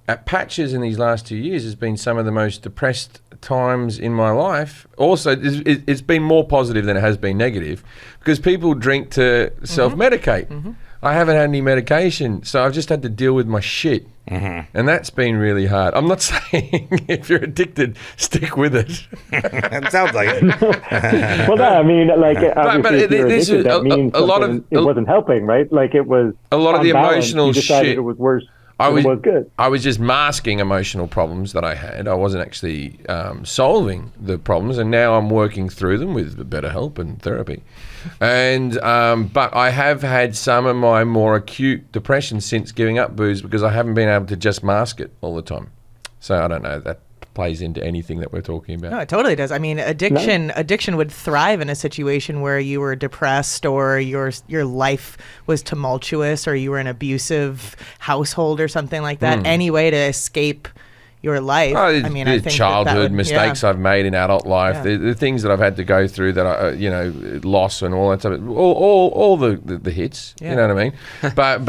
at patches in these last 2 years has been some of the most depressed times in my life. Also, it's been more positive than it has been negative, because people drink to self-medicate. Mm-hmm. I haven't had any medication, so I've just had to deal with my shit. Mm-hmm. And that's been really hard. I'm not saying if you're addicted, stick with it. It sounds like it. Well, no, I mean, like, obviously, if you're addicted, that means it wasn't helping, right? Like, it was a lot of the emotional you decided shit. It was worse. It was good. I was just masking emotional problems that I had. I wasn't actually solving the problems, and now I'm working through them with better help and therapy. And but I have had some of my more acute depression since giving up booze, because I haven't been able to just mask it all the time. So I don't know, that plays into anything that we're talking about. No, it totally does. I mean, addiction would thrive in a situation where you were depressed, or your life was tumultuous, or you were in an abusive household or something like that. Any way to escape your life. I think childhood mistakes I've made in adult life, the things that I've had to go through that I, loss and all that stuff, all the hits. You know what I mean? But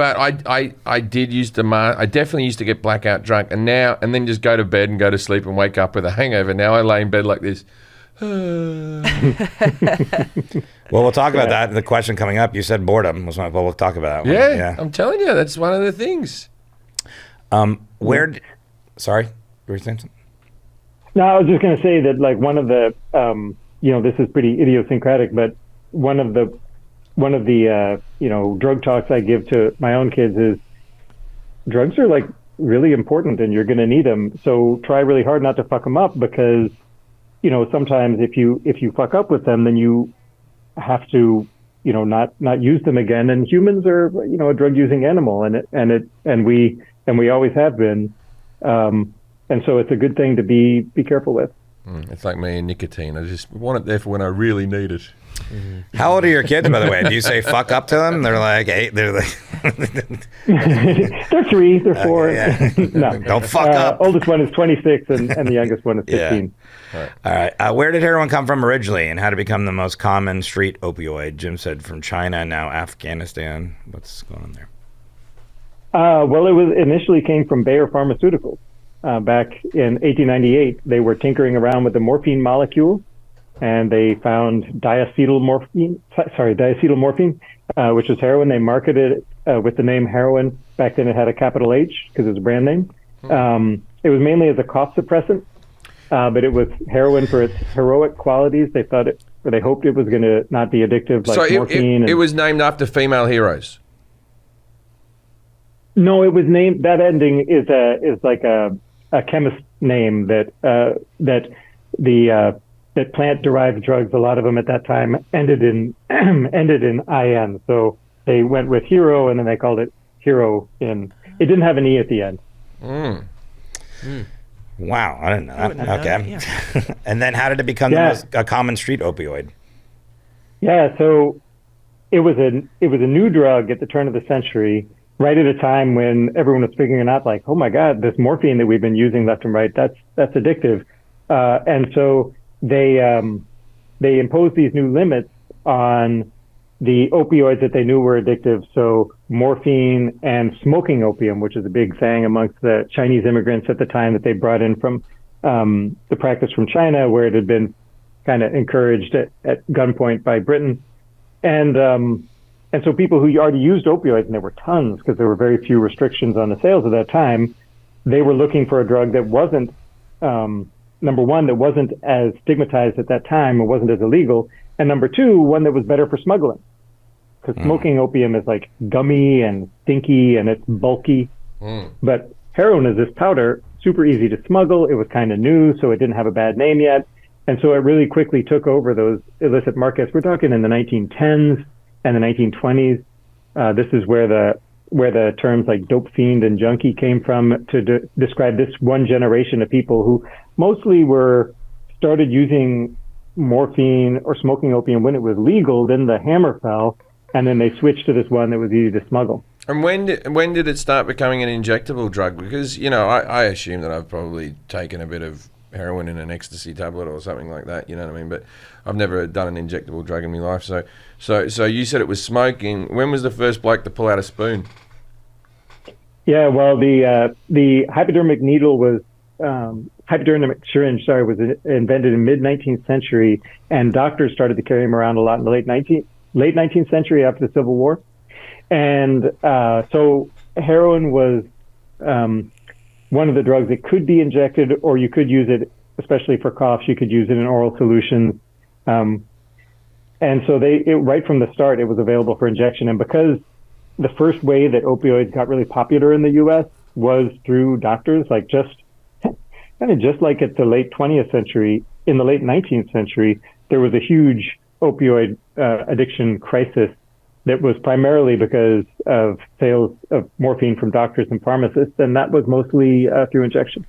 I did used to I definitely used to get blackout drunk, and then just go to bed and go to sleep and wake up with a hangover. Now I lay in bed like this. Well, we'll talk about that. The question coming up, you said boredom was one. Well, we'll talk about that one. Yeah, I'm telling you, that's one of the things. Sorry, you were saying something? No, I was just going to say that, like, one of the, this is pretty idiosyncratic, but one of the drug talks I give to my own kids is drugs are, like, really important, and you're going to need them. So try really hard not to fuck them up, because, sometimes if you fuck up with them, then you have to, not use them again. And humans are, a drug using animal, and we always have been. And so it's a good thing to be careful with. It's like me and nicotine. I just want it there for when I really need it. Mm-hmm. How old are your kids, by the way? Do you say fuck up to them? They're like 8. They're like they're 3. They're 4. No, don't fuck up. Oldest one is 26, and the youngest one is 15. Yeah. All right. Where did heroin come from originally, and how to become the most common street opioid? Jim said from China, now Afghanistan. What's going on there? Well, it initially came from Bayer Pharmaceuticals. Back in 1898, they were tinkering around with the morphine molecule, and they found diacetyl morphine, which was heroin. They marketed it with the name heroin. Back then, it had a capital H because it was a brand name. It was mainly as a cough suppressant, but it was heroin for its heroic qualities. They thought they hoped it was going to not be addictive like morphine. It was named after female heroes. No, it was named. That ending is like a chemist name that plant-derived drugs. A lot of them at that time ended in IN. So they went with hero, and then they called it heroin. It didn't have an E at the end. Wow, I didn't know that. Okay. Yeah. And then how did it become a common street opioid? Yeah, so it was a new drug at the turn of the century, right at a time when everyone was figuring out, like, oh my God, this morphine that we've been using left and right, that's addictive. And so they imposed these new limits on the opioids that they knew were addictive. So morphine and smoking opium, which is a big thing amongst the Chinese immigrants at the time that they brought in from the practice from China, where it had been kind of encouraged at gunpoint by Britain. And so people who already used opioids, and there were tons because there were very few restrictions on the sales at that time, they were looking for a drug that wasn't, number one, that wasn't as stigmatized at that time, or wasn't as illegal, And number two, one that was better for smuggling. Because smoking opium is like gummy and stinky and it's bulky. But heroin is this powder, super easy to smuggle. It was kind of new, so it didn't have a bad name yet. And so it really quickly took over those illicit markets. We're talking in the 1910s and the 1920s. This is where the terms like dope fiend and junkie came from to describe this one generation of people who mostly started using morphine or smoking opium when it was legal. Then the hammer fell, and then they switched to this one that was easy to smuggle. And when did it start becoming an injectable drug? Because, I assume that I've probably taken a bit of heroin in an ecstasy tablet or something like that, you know what I mean? But I've never done an injectable drug in my life. So you said it was smoking. When was the first bloke to pull out a spoon? Yeah, well, the hypodermic needle was hypodermic syringe, was invented in mid-19th century, and doctors started to carry them around a lot in the late 19th century after the Civil War. And so heroin was one of the drugs that could be injected, or you could use it, especially for coughs, you could use it in oral solutions. And so right from the start, it was available for injection. And because the first way that opioids got really popular in the U.S. was through doctors, like just like at the late 20th century, in the late 19th century, there was a huge opioid addiction crisis that was primarily because of sales of morphine from doctors and pharmacists, and that was mostly through injection.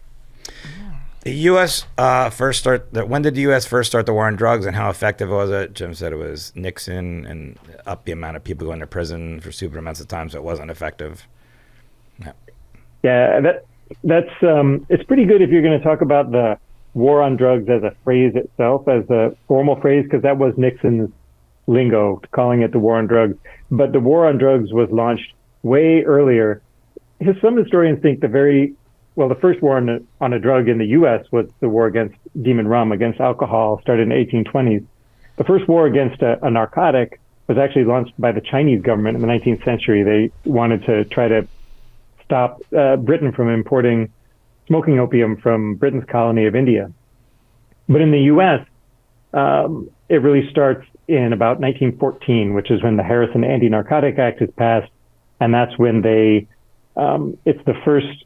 The U.S. When did the U.S. first start the war on drugs, and how effective was it? Jim said it was Nixon, and up the amount of people going to prison for super amounts of time, so it wasn't effective. Yeah, that's it's pretty good if you're going to talk about the war on drugs as a phrase itself, as a formal phrase, because that was Nixon's lingo, calling it the war on drugs. But the war on drugs was launched way earlier. Some historians think the first war on a drug in the U.S. was the war against demon rum, against alcohol, started in the 1820s. The first war against a narcotic was actually launched by the Chinese government in the 19th century. They wanted to try to stop Britain from importing smoking opium from Britain's colony of India. But in the U.S., it really starts in about 1914, which is when the Harrison Anti-Narcotic Act is passed, and that's when it's the first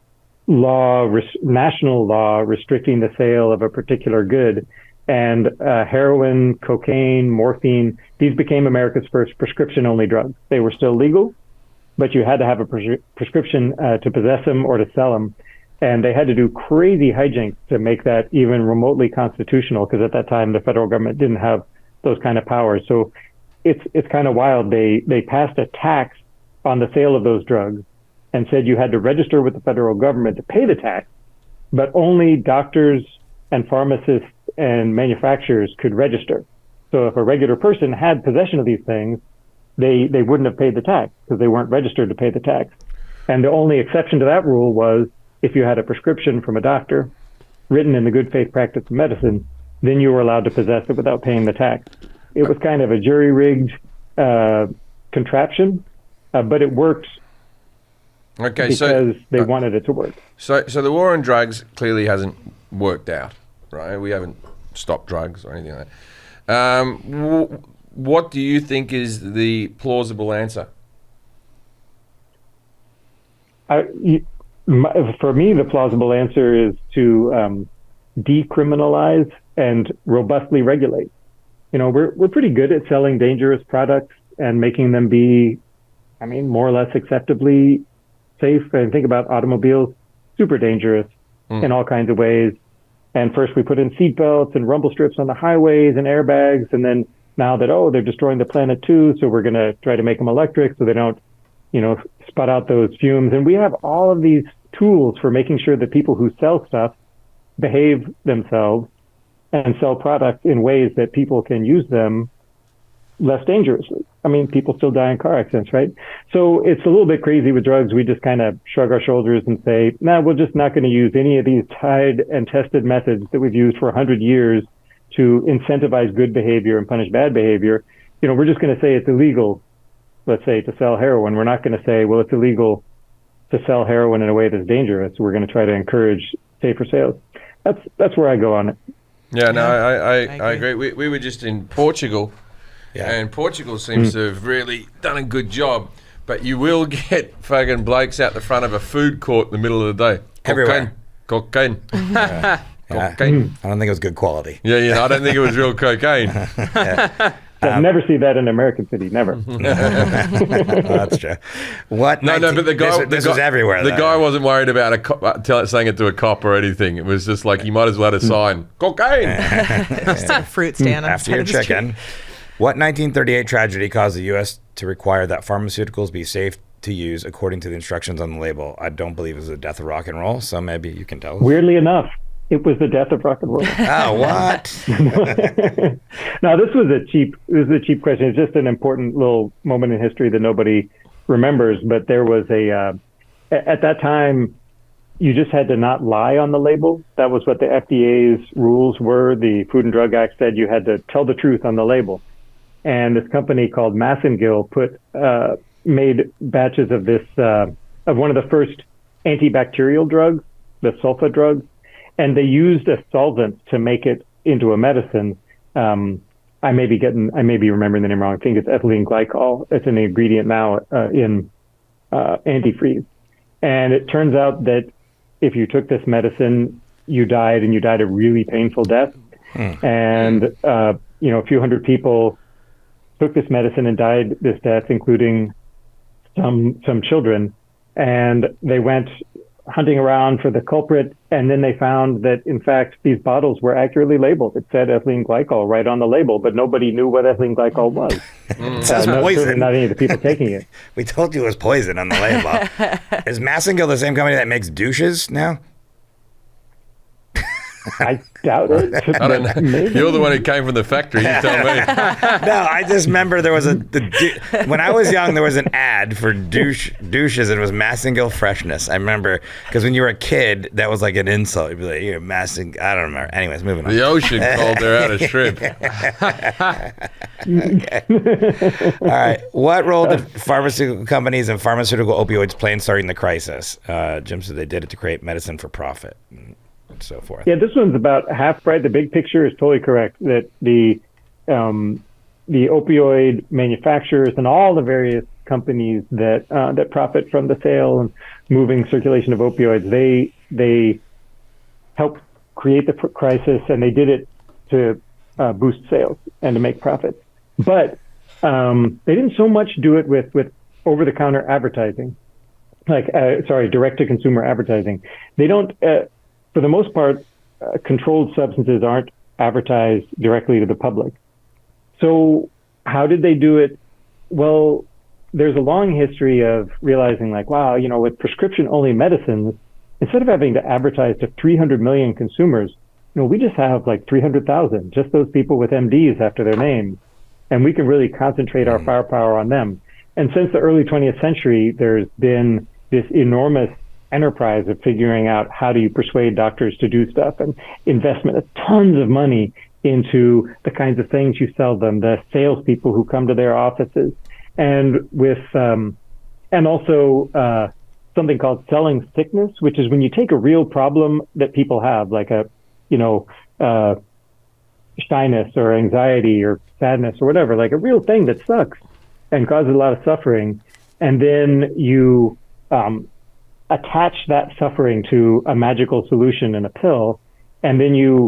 national law restricting the sale of a particular good. And heroin, cocaine, morphine, these became America's first prescription-only drugs. They were still legal, but you had to have a prescription to possess them or to sell them. And they had to do crazy hijinks to make that even remotely constitutional, because at that time the federal government didn't have those kind of powers. So it's kind of wild. They passed a tax on the sale of those drugs and said you had to register with the federal government to pay the tax, but only doctors and pharmacists and manufacturers could register. So if a regular person had possession of these things, they wouldn't have paid the tax because they weren't registered to pay the tax. And the only exception to that rule was if you had a prescription from a doctor written in the good faith practice of medicine, then you were allowed to possess it without paying the tax. It was kind of a jury-rigged contraption, but it worked because they wanted it to work. So the war on drugs clearly hasn't worked out, right? We haven't stopped drugs or anything like that. What do you think is the plausible answer? For me, the plausible answer is to decriminalize and robustly regulate. We're pretty good at selling dangerous products and making them be, more or less acceptably safe. And think about automobiles, super dangerous in all kinds of ways. And first we put in seatbelts and rumble strips on the highways and airbags. And then now that, they're destroying the planet too, so we're going to try to make them electric so they don't, sput out those fumes. And we have all of these tools for making sure that people who sell stuff behave themselves and sell products in ways that people can use them less dangerously. People still die in car accidents, right? So it's a little bit crazy with drugs. We just kind of shrug our shoulders and say, we're just not going to use any of these tried and tested methods that we've used for 100 years to incentivize good behavior and punish bad behavior. We're just going to say it's illegal, let's say, to sell heroin. We're not going to say, well, it's illegal to sell heroin in a way that's dangerous. We're going to try to encourage safer sales. That's where I go on it. Yeah, no, I agree. We were just in Portugal Yeah. And Portugal seems to have really done a good job. But you will get fucking blokes out the front of a food court in the middle of the day. Everywhere. Cocaine. Yeah. Cocaine. I don't think it was good quality. Yeah, I don't think it was real cocaine. I've never see that in American City. Never. That's true. What? No, but the guy, this was everywhere. The though. guy wasn't worried about a cop, saying it to a cop or anything. It was just like, you might as well have a sign. Cocaine. Just a fruit stand on the After side your of the street. chicken. What 1938 tragedy caused the U.S. to require that pharmaceuticals be safe to use according to the instructions on the label? I don't believe it was the death of rock and roll, so maybe you can tell us. Weirdly enough, it was the death of rock and roll. Oh, what? No, this was a cheap question. It's just an important little moment in history that nobody remembers. But there was at that time, you just had to not lie on the label. That was what the FDA's rules were. The Food and Drug Act said you had to tell the truth on the label. And this company called Massengill made batches of this, of one of the first antibacterial drugs, the sulfa drugs, and they used a solvent to make it into a medicine. I may be remembering the name wrong. I think it's ethylene glycol. It's an ingredient now in antifreeze. And it turns out that if you took this medicine, you died a really painful death. And a few hundred people took this medicine and died this death, including some children. And they went hunting around for the culprit, and then they found that, in fact, these bottles were accurately labeled. It said ethylene glycol right on the label, but nobody knew what ethylene glycol was. Sounds poison. Not any of the people taking it. We told you it was poison on the label. Is Massengill the same company that makes douches now? I doubt it. I don't know. Maybe. You're the one who came from the factory. You tell me. No, I just remember there was when I was young, there was an ad for douches, and it was Massengill Freshness. I remember, because when you were a kid, that was like an insult. You'd be like, "You're Massengill." I don't remember. Anyways, moving on. The ocean called her out of shrimp. Okay. All right. What role did pharmaceutical companies and pharmaceutical opioids play in starting the crisis? Jim said they did it to create medicine for profit. And so forth. Yeah, this one's about half right. The big picture is totally correct, that the opioid manufacturers and all the various companies that profit from the sale and moving circulation of opioids, they helped create the crisis, and they did it to boost sales and to make profits. But they didn't so much do it with over-the-counter advertising, direct-to-consumer advertising. They don't. For the most part, controlled substances aren't advertised directly to the public. So how did they do it? Well, there's a long history of realizing, like, wow, with prescription-only medicines, instead of having to advertise to 300 million consumers, we just have like 300,000, just those people with MDs after their names. And we can really concentrate our firepower on them. And since the early 20th century, there's been this enormous enterprise of figuring out how do you persuade doctors to do stuff, and investment of tons of money into the kinds of things you sell them, the salespeople who come to their offices, and with and also something called selling sickness, which is when you take a real problem that people have, like shyness or anxiety or sadness or whatever, like a real thing that sucks and causes a lot of suffering, and then you attach that suffering to a magical solution in a pill, and then you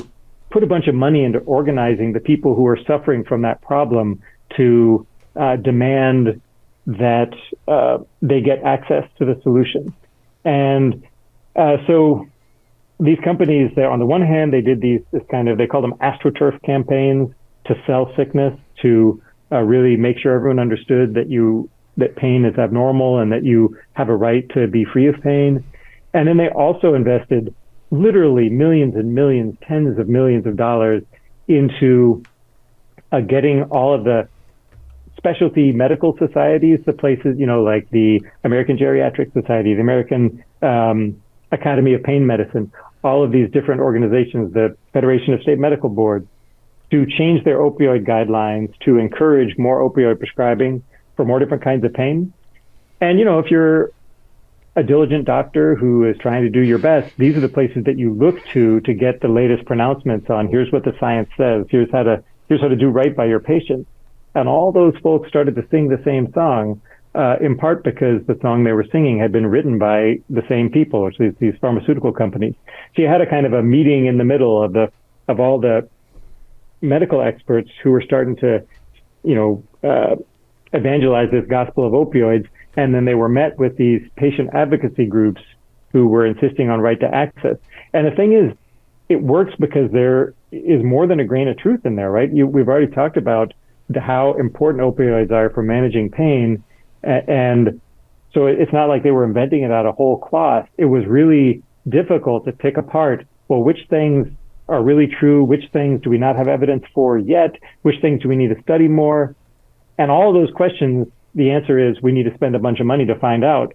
put a bunch of money into organizing the people who are suffering from that problem to demand that they get access to the solution. And so these companies, on the one hand, they did they call them AstroTurf campaigns to sell sickness, to really make sure everyone understood that pain is abnormal and that you have a right to be free of pain. And then they also invested literally millions and millions, tens of millions of dollars into getting all of the specialty medical societies, the places, like the American Geriatric Society, the American Academy of Pain Medicine, all of these different organizations, the Federation of State Medical Boards, to change their opioid guidelines to encourage more opioid prescribing for more different kinds of pain. And, if you're a diligent doctor who is trying to do your best, these are the places that you look to get the latest pronouncements on, here's what the science says, here's how to do right by your patients. And all those folks started to sing the same song, in part because the song they were singing had been written by the same people, or these pharmaceutical companies. So you had a kind of a meeting in the middle of all the medical experts who were starting to, evangelize this gospel of opioids. And then they were met with these patient advocacy groups who were insisting on right to access. And the thing is, it works because there is more than a grain of truth in there, right? We've already talked about how important opioids are for managing pain. And so it's not like they were inventing it out of whole cloth. It was really difficult to pick apart, well, which things are really true, which things do we not have evidence for yet, which things do we need to study more? And all of those questions, the answer is we need to spend a bunch of money to find out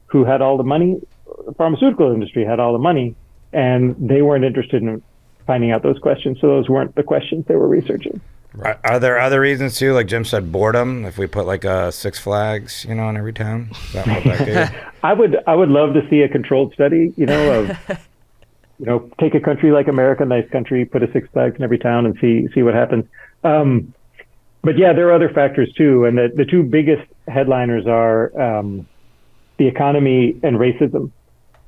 who had all the money. The pharmaceutical industry had all the money, and they weren't interested in finding out those questions. So those weren't the questions they were researching. Are there other reasons too? Like Jim said, boredom. If we put like a Six Flags, in every town, is that what that I would love to see a controlled study, of, take a country like America, nice country, put a Six Flags in every town and see what happens. But yeah, there are other factors too, and the two biggest headliners are the economy and racism.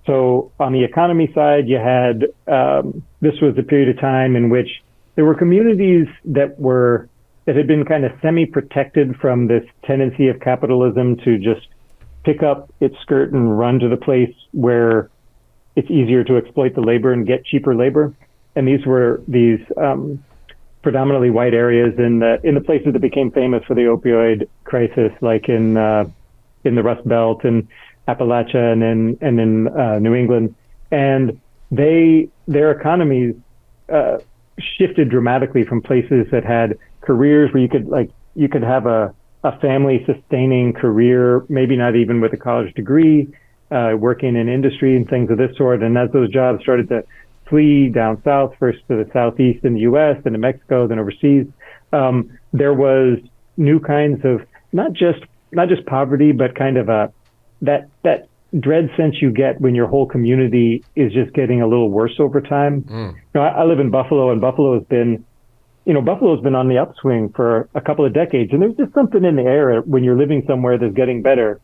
So on the economy side, you had this was a period of time in which there were communities that had been kind of semi-protected from this tendency of capitalism to just pick up its skirt and run to the place where it's easier to exploit the labor and get cheaper labor. And these were these predominantly white areas in the places that became famous for the opioid crisis, like in the Rust Belt and Appalachia and in New England. And their economies shifted dramatically from places that had careers where you could have a family sustaining career, maybe not even with a college degree, working in industry and things of this sort. And as those jobs started to flee down south, first to the southeast in the U.S., then to Mexico, then overseas, there was new kinds of not just poverty, but kind of that dread sense you get when your whole community is just getting a little worse over time. I live in Buffalo, and Buffalo's been on the upswing for a couple of decades, and there's just something in the air when you're living somewhere that's getting better.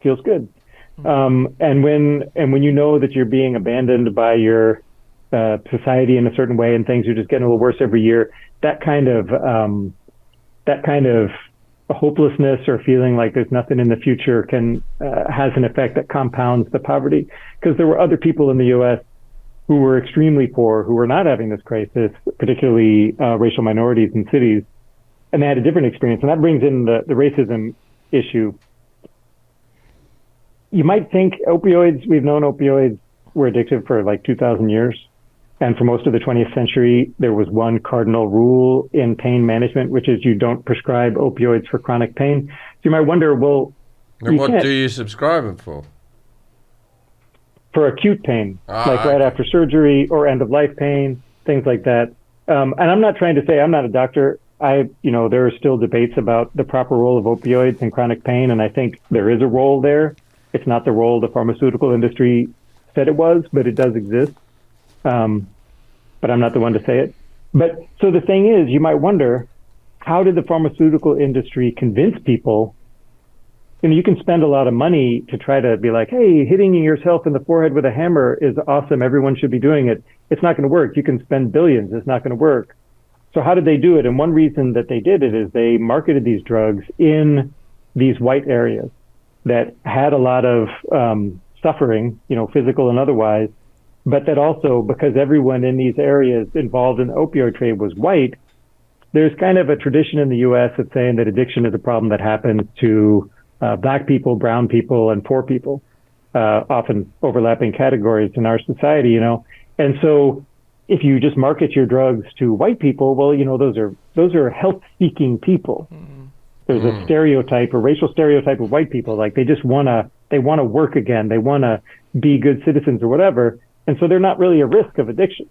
Feels good. And when you know that you're being abandoned by your society in a certain way, and things are just getting a little worse every year, that kind of hopelessness or feeling like there's nothing in the future has an effect that compounds the poverty. Because there were other people in the U.S. who were extremely poor, who were not having this crisis, particularly racial minorities in cities, and they had a different experience. And that brings in the racism issue. You might think we've known opioids were addictive for like 2,000 years. And for most of the 20th century, there was one cardinal rule in pain management, which is you don't prescribe opioids for chronic pain. So you might wonder, well, what do you subscribe them for? For acute pain, right after surgery or end-of-life pain, things like that. And I'm not trying to say I'm not a doctor. There are still debates about the proper role of opioids in chronic pain, and I think there is a role there. It's not the role the pharmaceutical industry said it was, but it does exist. But I'm not the one to say it. But so the thing is, you might wonder, how did the pharmaceutical industry convince people? You can spend a lot of money to try to be like, hey, hitting yourself in the forehead with a hammer is awesome. Everyone should be doing it. It's not going to work. You can spend billions. It's not going to work. So how did they do it? And one reason that they did it is they marketed these drugs in these white areas that had a lot of suffering, physical and otherwise, but that also, because everyone in these areas involved in the opioid trade was white, there's kind of a tradition in the U.S. of saying that addiction is a problem that happens to black people, brown people, and poor people, often overlapping categories in our society, And so if you just market your drugs to white people, well, those are health-seeking people. There's a stereotype, a racial stereotype of white people, like they want to work again, they want to be good citizens or whatever. And so they're not really a risk of addiction.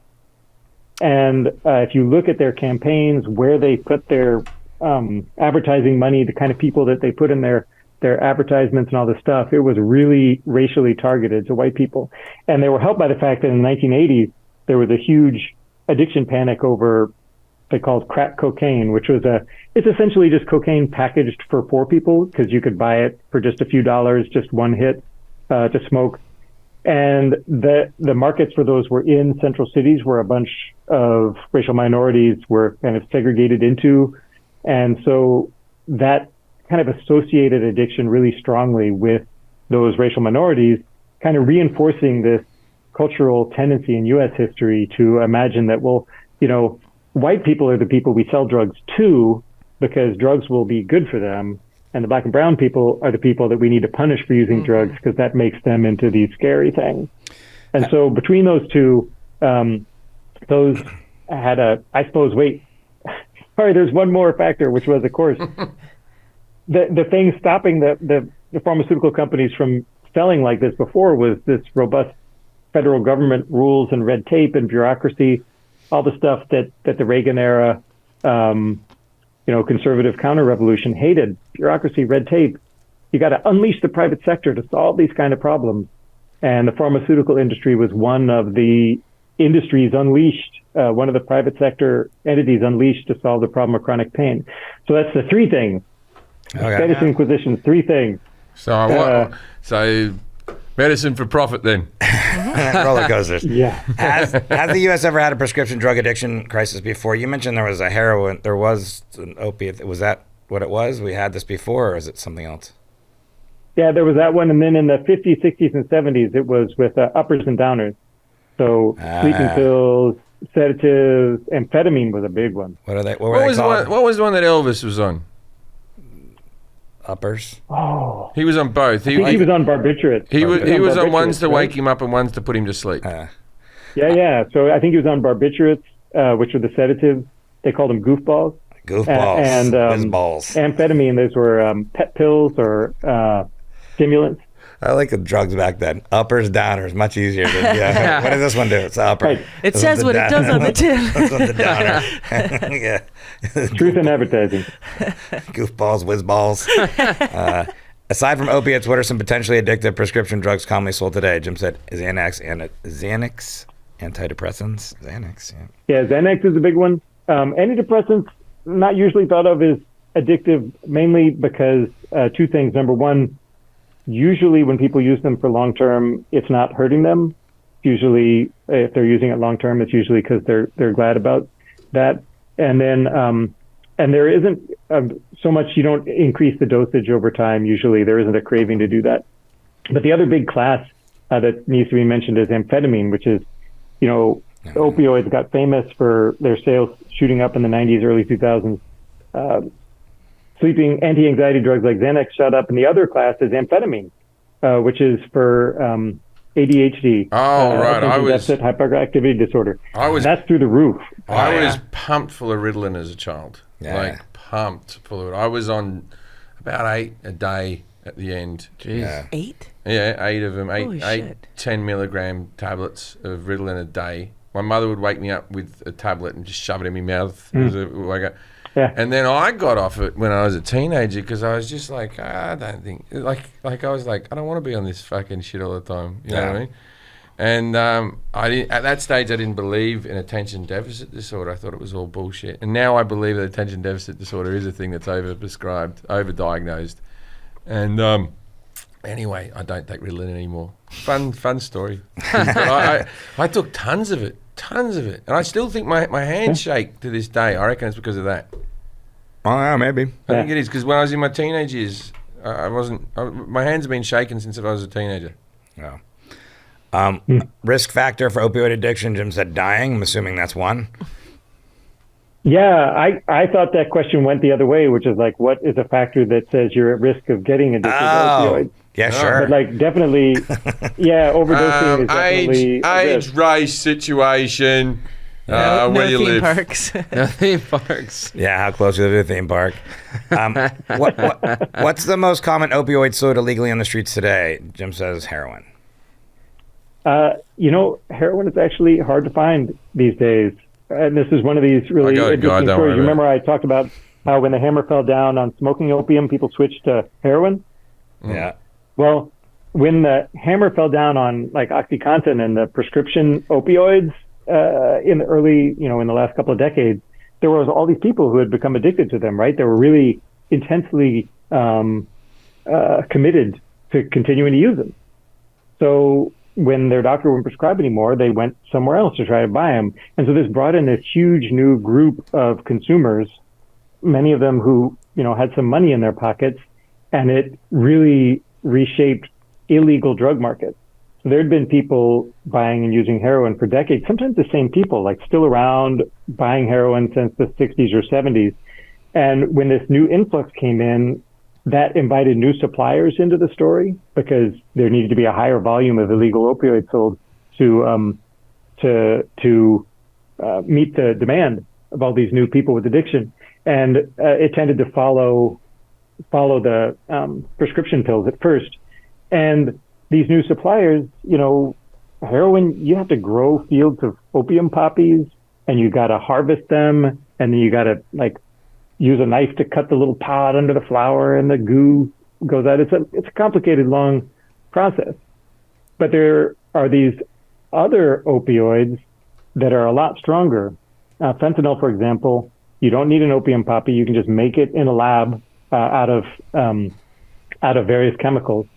And if you look at their campaigns, where they put their advertising money, the kind of people that they put in their advertisements and all this stuff, it was really racially targeted to white people. And they were helped by the fact that in the 1980s, there was a huge addiction panic over they called crack cocaine, which was it's essentially just cocaine packaged for poor people because you could buy it for just a few dollars, just one hit to smoke. And the markets for those were in central cities where a bunch of racial minorities were kind of segregated into. And so that kind of associated addiction really strongly with those racial minorities, kind of reinforcing this cultural tendency in U.S. history to imagine that, well, white people are the people we sell drugs to because drugs will be good for them. And the black and brown people are the people that we need to punish for using drugs because that makes them into these scary things. And so between those two, those had sorry, there's one more factor, which was, of course, the thing stopping the pharmaceutical companies from selling like this before was this robust federal government rules and red tape and bureaucracy, all the stuff that the Reagan era, conservative counter-revolution hated. Bureaucracy, red tape. You got to unleash the private sector to solve these kind of problems. And the pharmaceutical industry was one of the industries unleashed, one of the private sector entities unleashed to solve the problem of chronic pain. So that's the three things. Okay. Spanish Inquisition, three things. So medicine for profit then. Roller coasters. Yeah. Has the U.S. ever had a prescription drug addiction crisis before? You mentioned there was an opiate. Was that what it was? We had this before, or is it something else? Yeah, there was that one. And then in the 50s, 60s, and 70s, it was with uppers and downers. So sleeping pills, sedatives, amphetamine was a big one. What are they? What was the one that Elvis was on? Uppers. Oh, He was on both. he was on barbiturates. He was on ones to right? wake him up and ones to put him to sleep. Yeah. So I think he was on barbiturates, which were the sedatives. They called them goofballs. Goofballs. And Whizballs. amphetamine, those were pet pills or stimulants. I like the drugs back then. Uppers, downers, much easier. What does this one do? It's upper. Right. It This says one's what the it does on the tin. This one's the downer. Yeah. Truth in advertising. Goofballs, whizballs. Aside from opiates, what are some potentially addictive prescription drugs commonly sold today? Jim said Xanax, antidepressants. Xanax, Yeah, Xanax is a big one. Antidepressants, not usually thought of as addictive, mainly because two things. Number one, usually when people use them for long term, it's not hurting them. Usually, if they're using it long term, it's usually because they're glad about that. And then, and there isn't so much. You don't increase the dosage over time. Usually, there isn't a craving to do that. But the other big class that needs to be mentioned is amphetamine, which is, opioids got famous for their sales shooting up in the 90s, early 2000s. Sleeping anti-anxiety drugs like Xanax shot up, and the other class is amphetamine, which is for ADHD. Oh, right. Deficit hyperactivity disorder. That's through the roof. I was pumped full of Ritalin as a child. Yeah. Like pumped full of it. I was on about 8 a day at the end. Jeez. Yeah. 8? Yeah, 8 of them. Holy Eight shit. 10 milligram tablets of Ritalin a day. My mother would wake me up with a tablet and just shove it in my mouth. Yeah. And then I got off it when I was a teenager because I was just like, I don't think, like I was like, I don't want to be on this fucking shit all the time. You know what I mean? And I didn't, at that stage, I didn't believe in attention deficit disorder. I thought it was all bullshit. And now I believe that attention deficit disorder is a thing that's overprescribed, overdiagnosed. And anyway, I don't take Ritalin anymore. Fun story. But I took tons of it. And I still think my hands shake to this day. I reckon it's because of that. Oh, yeah, maybe. I think it is because when I was in my teenage years, my hands have been shaking since I was a teenager. Yeah. Risk factor for opioid addiction, Jim said dying. I'm assuming that's one. Yeah, I thought that question went the other way, which is like, what is a factor that says you're at risk of getting addicted to opioids? Yeah, sure. But like, definitely, overdosing is definitely age, race, situation, where you live. Parks. No theme parks. Yeah, how close you live to a theme park. What's the most common opioid sold illegally on the streets today? Jim says heroin. Heroin is actually hard to find these days. And this is one of these really interesting stories. You remember I talked about how when the hammer fell down on smoking opium, people switched to heroin? Yeah. Well, when the hammer fell down on like OxyContin and the prescription opioids in the early, in the last couple of decades, there was all these people who had become addicted to them, right? They were really intensely committed to continuing to use them. So when their doctor wouldn't prescribe anymore, they went somewhere else to try to buy them. And so this brought in this huge new group of consumers, many of them who, had some money in their pockets, and it really reshaped illegal drug markets. So there'd been people buying and using heroin for decades, sometimes the same people, like still around buying heroin since the 60s or 70s. And when this new influx came in, that invited new suppliers into the story because there needed to be a higher volume of illegal opioids sold to meet the demand of all these new people with addiction. And it tended to follow the prescription pills at first. And these new suppliers, heroin, you have to grow fields of opium poppies, and you got to harvest them, and then you got to use a knife to cut the little pod under the flower, and the goo goes out. It's a complicated, long process. But there are these other opioids that are a lot stronger. Fentanyl, for example, you don't need an opium poppy. You can just make it in a lab out of various chemicals.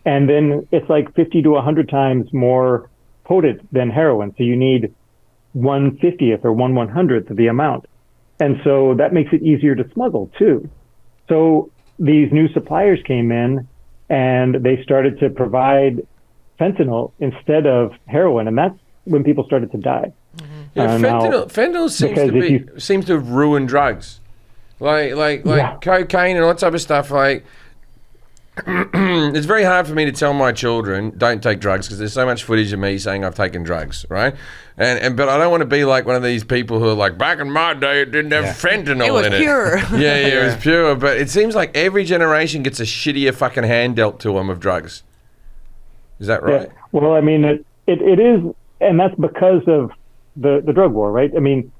And then it's like 50 to 100 times more potent than heroin. So you need 1/50th or 1/100th of the amount. And so that makes it easier to smuggle too. So these new suppliers came in and they started to provide fentanyl instead of heroin. And that's when people started to die. Yeah, fentanyl seems to have ruined drugs. Like cocaine and all that type of stuff. It's very hard for me to tell my children don't take drugs because there's so much footage of me saying I've taken drugs, right? But I don't want to be like one of these people who are like, back in my day it didn't have fentanyl in it. It was pure. It was pure. But it seems like every generation gets a shittier fucking hand dealt to them of drugs. Is that right? Yeah. Well, I mean, it is, and that's because of the drug war, right? I mean,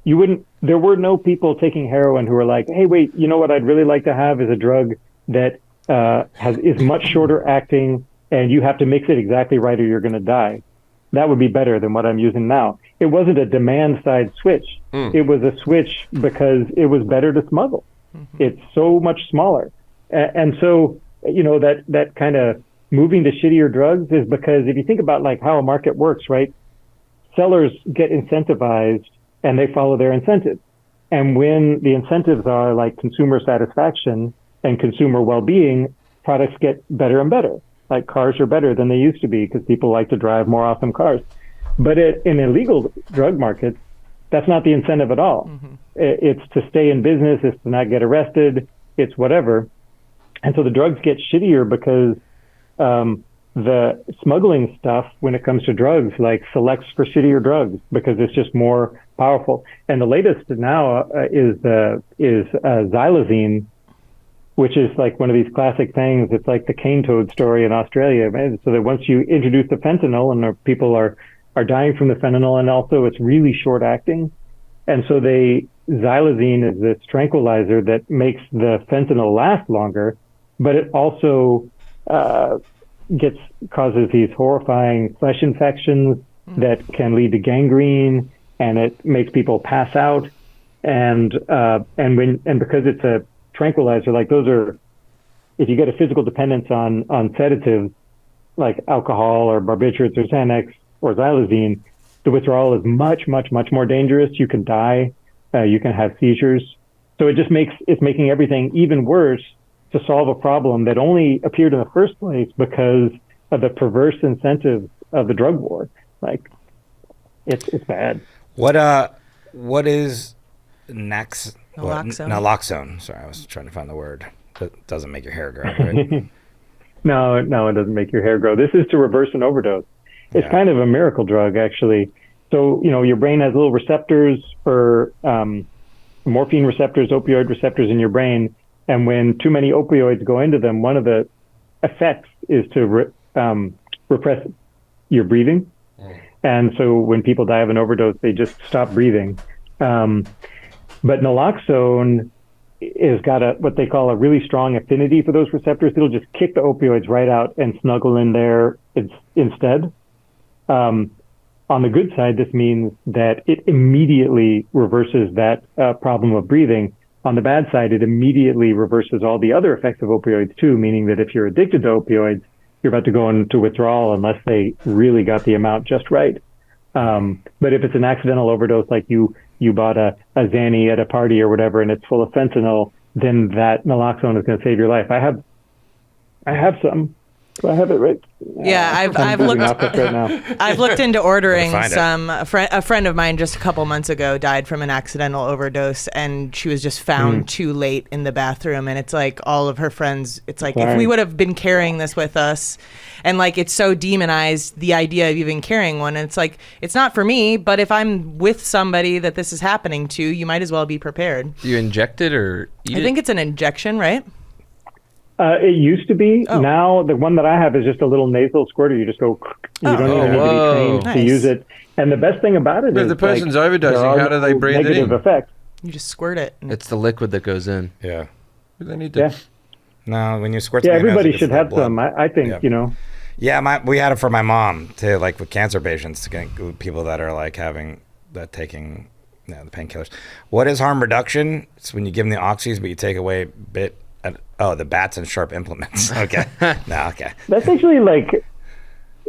there were no people taking heroin who were like, hey, wait, you know what I'd really like to have is a drug that is much shorter acting, and you have to mix it exactly right or you're going to die. That would be better than what I'm using now. It wasn't a demand side switch. It was a switch because it was better to smuggle. It's so much smaller. And so, that kind of moving to shittier drugs is because if you think about how a market works, right? Sellers get incentivized and they follow their incentives. And when the incentives are like consumer satisfaction and consumer well-being, products get better and better. Like cars are better than they used to be because people like to drive more awesome cars. But in illegal drug markets, that's not the incentive at all. It's to stay in business, it's to not get arrested, it's whatever. And so the drugs get shittier because the smuggling stuff, when it comes to drugs, selects for shittier drugs because it's just more powerful. And the latest now is xylazine, which is like one of these classic things. It's like the cane toad story in Australia. Man. So that once you introduce the fentanyl and people are dying from the fentanyl, and also it's really short acting. And so xylazine is this tranquilizer that makes the fentanyl last longer, but it also causes these horrifying flesh infections that can lead to gangrene, and it makes people pass out. And because it's a tranquilizer, those are, if you get a physical dependence on sedatives like alcohol or barbiturates or Xanax or xylazine, the withdrawal is much, much, much more dangerous. You can die. You can have seizures. So it's making everything even worse to solve a problem that only appeared in the first place because of the perverse incentives of the drug war. It's bad. What is naloxone? Sorry, I was trying to find the word. That doesn't make your hair grow, right? No, it doesn't make your hair grow. This is to reverse an overdose. It's kind of a miracle drug, actually. So, your brain has little receptors for morphine receptors, opioid receptors in your brain. And when too many opioids go into them, one of the effects is to repress your breathing. And so when people die of an overdose, they just stop breathing. But naloxone has got what they call a really strong affinity for those receptors. It'll just kick the opioids right out and snuggle in there instead. on the good side, this means that it immediately reverses that problem of breathing. On the bad side, it immediately reverses all the other effects of opioids too, meaning that if you're addicted to opioids, you're about to go into withdrawal unless they really got the amount just right. But if it's an accidental overdose, like you bought a Xanny at a party or whatever, and it's full of fentanyl, then that naloxone is going to save your life. I have some. Do I have it right? Yeah, I've looked. Right now. I've looked into ordering Find it. some. A friend of mine just a couple months ago died from an accidental overdose, and she was just found too late in the bathroom. And it's like all of her friends. It's like if we would have been carrying this with us, and like it's so demonized the idea of even carrying one. And it's like it's not for me, but if I'm with somebody that this is happening to, you might as well be prepared. Do you inject it or eat it? I think it's an injection, right? It used to be. Oh. Now the one that I have is just a little nasal squirter. You just go. You don't even need to be trained Nice. to use it. And the best thing about it But is if the person's like, overdosing, there are how do they no breathe it negative in? effects. You just squirt it. It's the liquid that goes in. Yeah. They need to. Yeah, No, when you squirt yeah. something in your nose, Everybody it just should like have blood. some. I think Yeah. you know. Yeah, we had it for my mom too, like with cancer patients, to get people that are like having that taking the painkillers. What is harm reduction? It's when you give them the oxys, but you take away the bats and sharp implements. Okay, no, okay. That's actually like.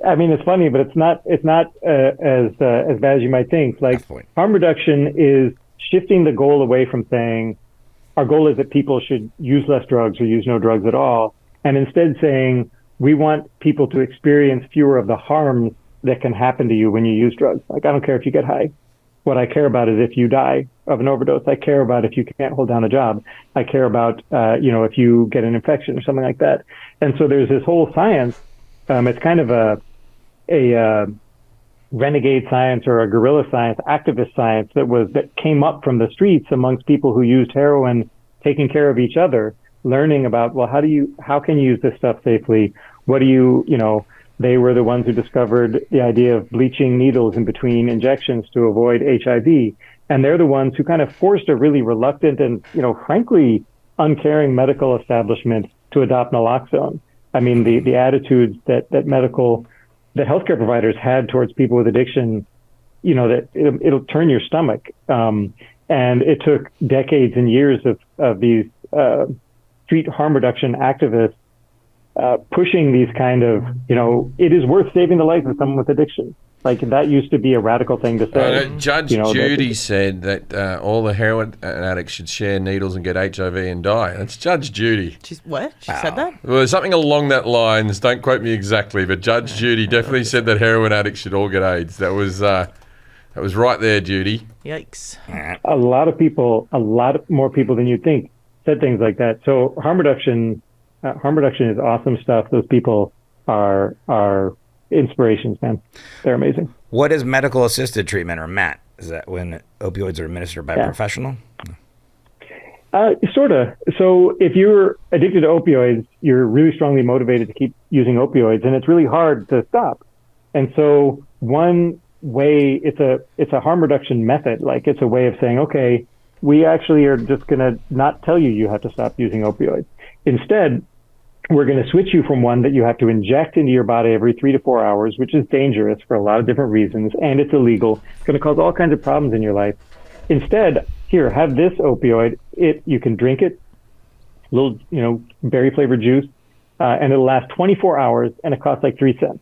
I mean, it's funny, but it's not as bad as you might think. Like That's the point. harm reduction is shifting the goal away from saying our goal is that people should use less drugs or use no drugs at all, and instead saying we want people to experience fewer of the harms that can happen to you when you use drugs. Like, I don't care if you get high. What I care about is if you die of an overdose. I care about if you can't hold down a job. I care about, if you get an infection or something like that. And so there's this whole science. It's kind of a renegade science or a guerrilla science, activist science that came up from the streets amongst people who used heroin, taking care of each other, learning about, well, how can you use this stuff safely? What do they were the ones who discovered the idea of bleaching needles in between injections to avoid HIV. And they're the ones who kind of forced a really reluctant and, frankly, uncaring medical establishment to adopt naloxone. I mean, the attitudes that healthcare providers had towards people with addiction, that it'll turn your stomach. And it took decades and years of these street harm reduction activists pushing these kind of, it is worth saving the life of someone with addiction. Like, that used to be a radical thing to say. Judge Judy said that all the heroin addicts should share needles and get HIV and die. That's Judge Judy. She's what? She said that? Well, something along that lines. Don't quote me exactly, but Judge Judy definitely said that heroin addicts should all get AIDS. That was right there, Judy. Yikes. A lot more people than you'd think said things like that. So harm reduction is awesome stuff. Those people are inspirations, man. They're amazing. What is medical assisted treatment, or MAT? Is that when opioids are administered by a professional? Sort of. So if you're addicted to opioids, you're really strongly motivated to keep using opioids, and it's really hard to stop. And so one way, it's a harm reduction method. Like, it's a way of saying, okay, we actually are just going to not tell you have to stop using opioids. Instead, we're going to switch you from one that you have to inject into your body every 3 to 4 hours, which is dangerous for a lot of different reasons, and it's illegal. It's going to cause all kinds of problems in your life. Instead, here, have this opioid. You can drink it, little, berry flavored juice, and it'll last 24 hours, and it costs like 3 cents.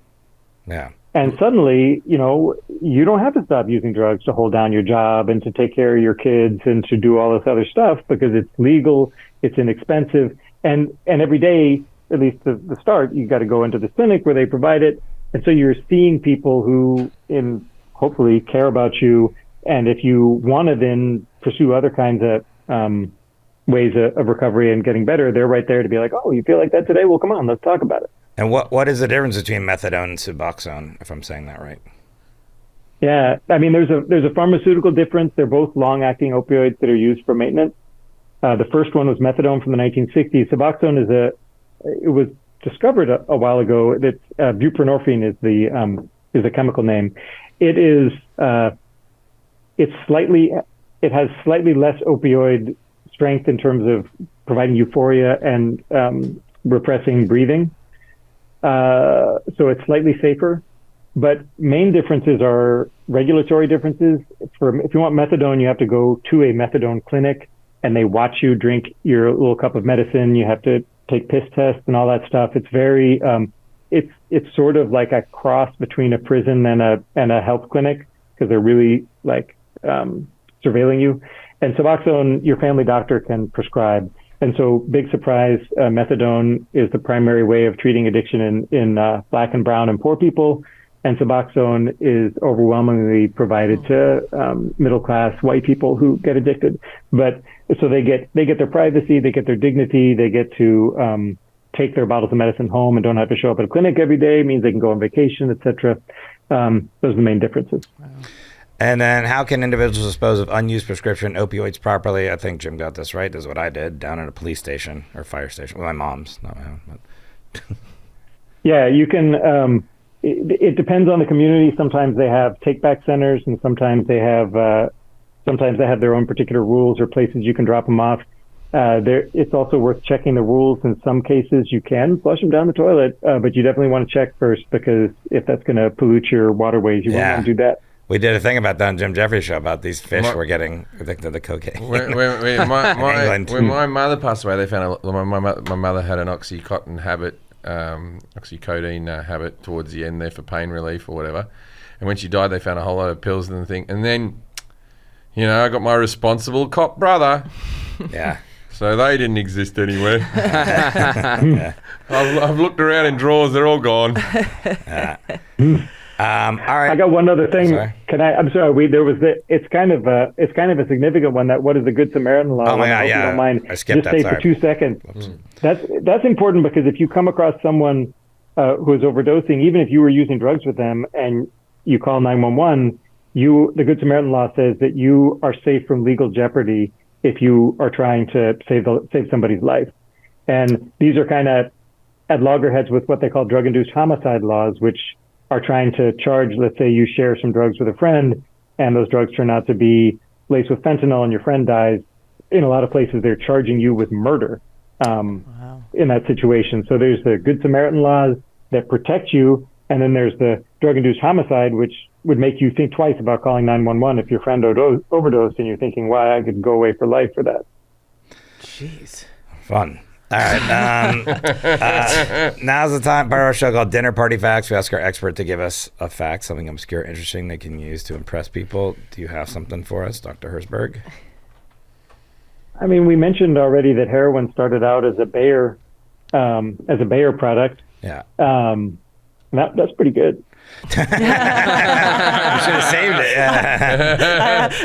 Yeah. And suddenly, you don't have to stop using drugs to hold down your job and to take care of your kids and to do all this other stuff, because it's legal, it's inexpensive, and every day, at least the start, you got to go into the clinic where they provide it. And so you're seeing people who hopefully care about you. And if you want to then pursue other kinds of ways of recovery and getting better, they're right there to be like, oh, you feel like that today? Well, come on, let's talk about it. And what is the difference between methadone and Suboxone, if I'm saying that right? Yeah, I mean, there's a pharmaceutical difference. They're both long-acting opioids that are used for maintenance. The first one was methadone from the 1960s. Suboxone it was discovered a while ago. That buprenorphine is the chemical name. It has slightly less opioid strength in terms of providing euphoria and repressing breathing. So it's slightly safer. But main differences are regulatory differences. If you want methadone, you have to go to a methadone clinic and they watch you drink your little cup of medicine. You have to take piss tests and all that stuff. It's very, it's sort of like a cross between a prison and a health clinic, because they're really like surveilling you. And Suboxone, your family doctor can prescribe. And so, big surprise, methadone is the primary way of treating addiction in Black and brown and poor people. And Suboxone is overwhelmingly provided to middle-class white people who get addicted. But so they get their privacy, they get their dignity, they get to take their bottles of medicine home and don't have to show up at a clinic every day. It means they can go on vacation, etc. Those are the main differences. Wow. And then how can individuals dispose of unused prescription opioids properly? I think Jim got this right. This is what I did down at a police station or fire station. Well, my mom's, not my own. But Yeah, you can. It depends on the community. Sometimes they have take-back centers, and sometimes they have their own particular rules or places you can drop them off. It's also worth checking the rules. In some cases, you can flush them down the toilet, but you definitely want to check first, because if that's going to pollute your waterways, you won't want to do that. We did a thing about that on Jim Jefferies' show about these fish were getting addicted to cocaine. When my mother passed away, they found my mother had an oxycodeine habit towards the end there for pain relief or whatever. And when she died, they found a whole lot of pills and the thing. And then, I got my responsible cop brother. Yeah. So they didn't exist anywhere. I've looked around in drawers; they're all gone. All right. I got one other thing. Sorry. Can I? I'm sorry. It's kind of a significant one. That what is the Good Samaritan law? Oh my God! If you don't mind, I skipped just that. say Sorry. for 2 seconds. That's important, because if you come across someone who is overdosing, even if you were using drugs with them, and you call 911, the Good Samaritan law says that you are safe from legal jeopardy if you are trying to save somebody's life. And these are kind of at loggerheads with what they call drug-induced homicide laws, which are trying to charge, let's say you share some drugs with a friend and those drugs turn out to be laced with fentanyl and your friend dies. In a lot of places, they're charging you with murder in that situation. So there's the Good Samaritan laws that protect you, and then there's the drug-induced homicide, which would make you think twice about calling 911 if your friend overdosed and you're thinking, wow, I could go away for life for that. Jeez. Fun. All right. Now's the time. Part of our show called Dinner Party Facts. We ask our expert to give us a fact, something obscure, interesting they can use to impress people. Do you have something for us, Dr. Herzog? I mean, we mentioned already that heroin started out as a Bayer product. Yeah. That's pretty good. You should have saved it.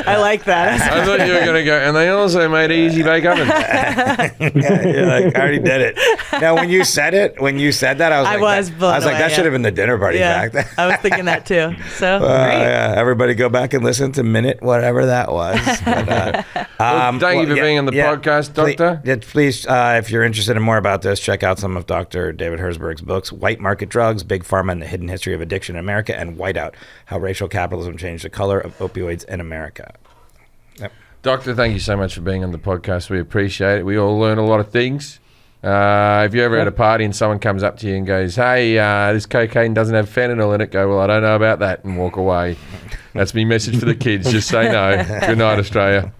I like that. I thought you were going to go, and they also made easy bake ovens. You're like, I already did it. Now, when you said that, I was blown like, away, that should have been the dinner party fact. I was thinking that too. So great. Yeah, everybody go back and listen to minute whatever that was. But, thank you for being on the podcast, Doctor. Please, if you're interested in more about this, check out some of Dr. David Herzog's books, White Market Drugs, Big Pharma and the Hidden History of Addiction in America, and Whiteout, How Racial Capitalism Changed the Color of Opioids in America. Yep. Doctor, thank you so much for being on the podcast. We appreciate it. We all learn a lot of things. If you're ever at a party and someone comes up to you and goes, hey, this cocaine doesn't have fentanyl in it, go, well, I don't know about that, and walk away. That's my message for the kids. Just say no. Good night, Australia.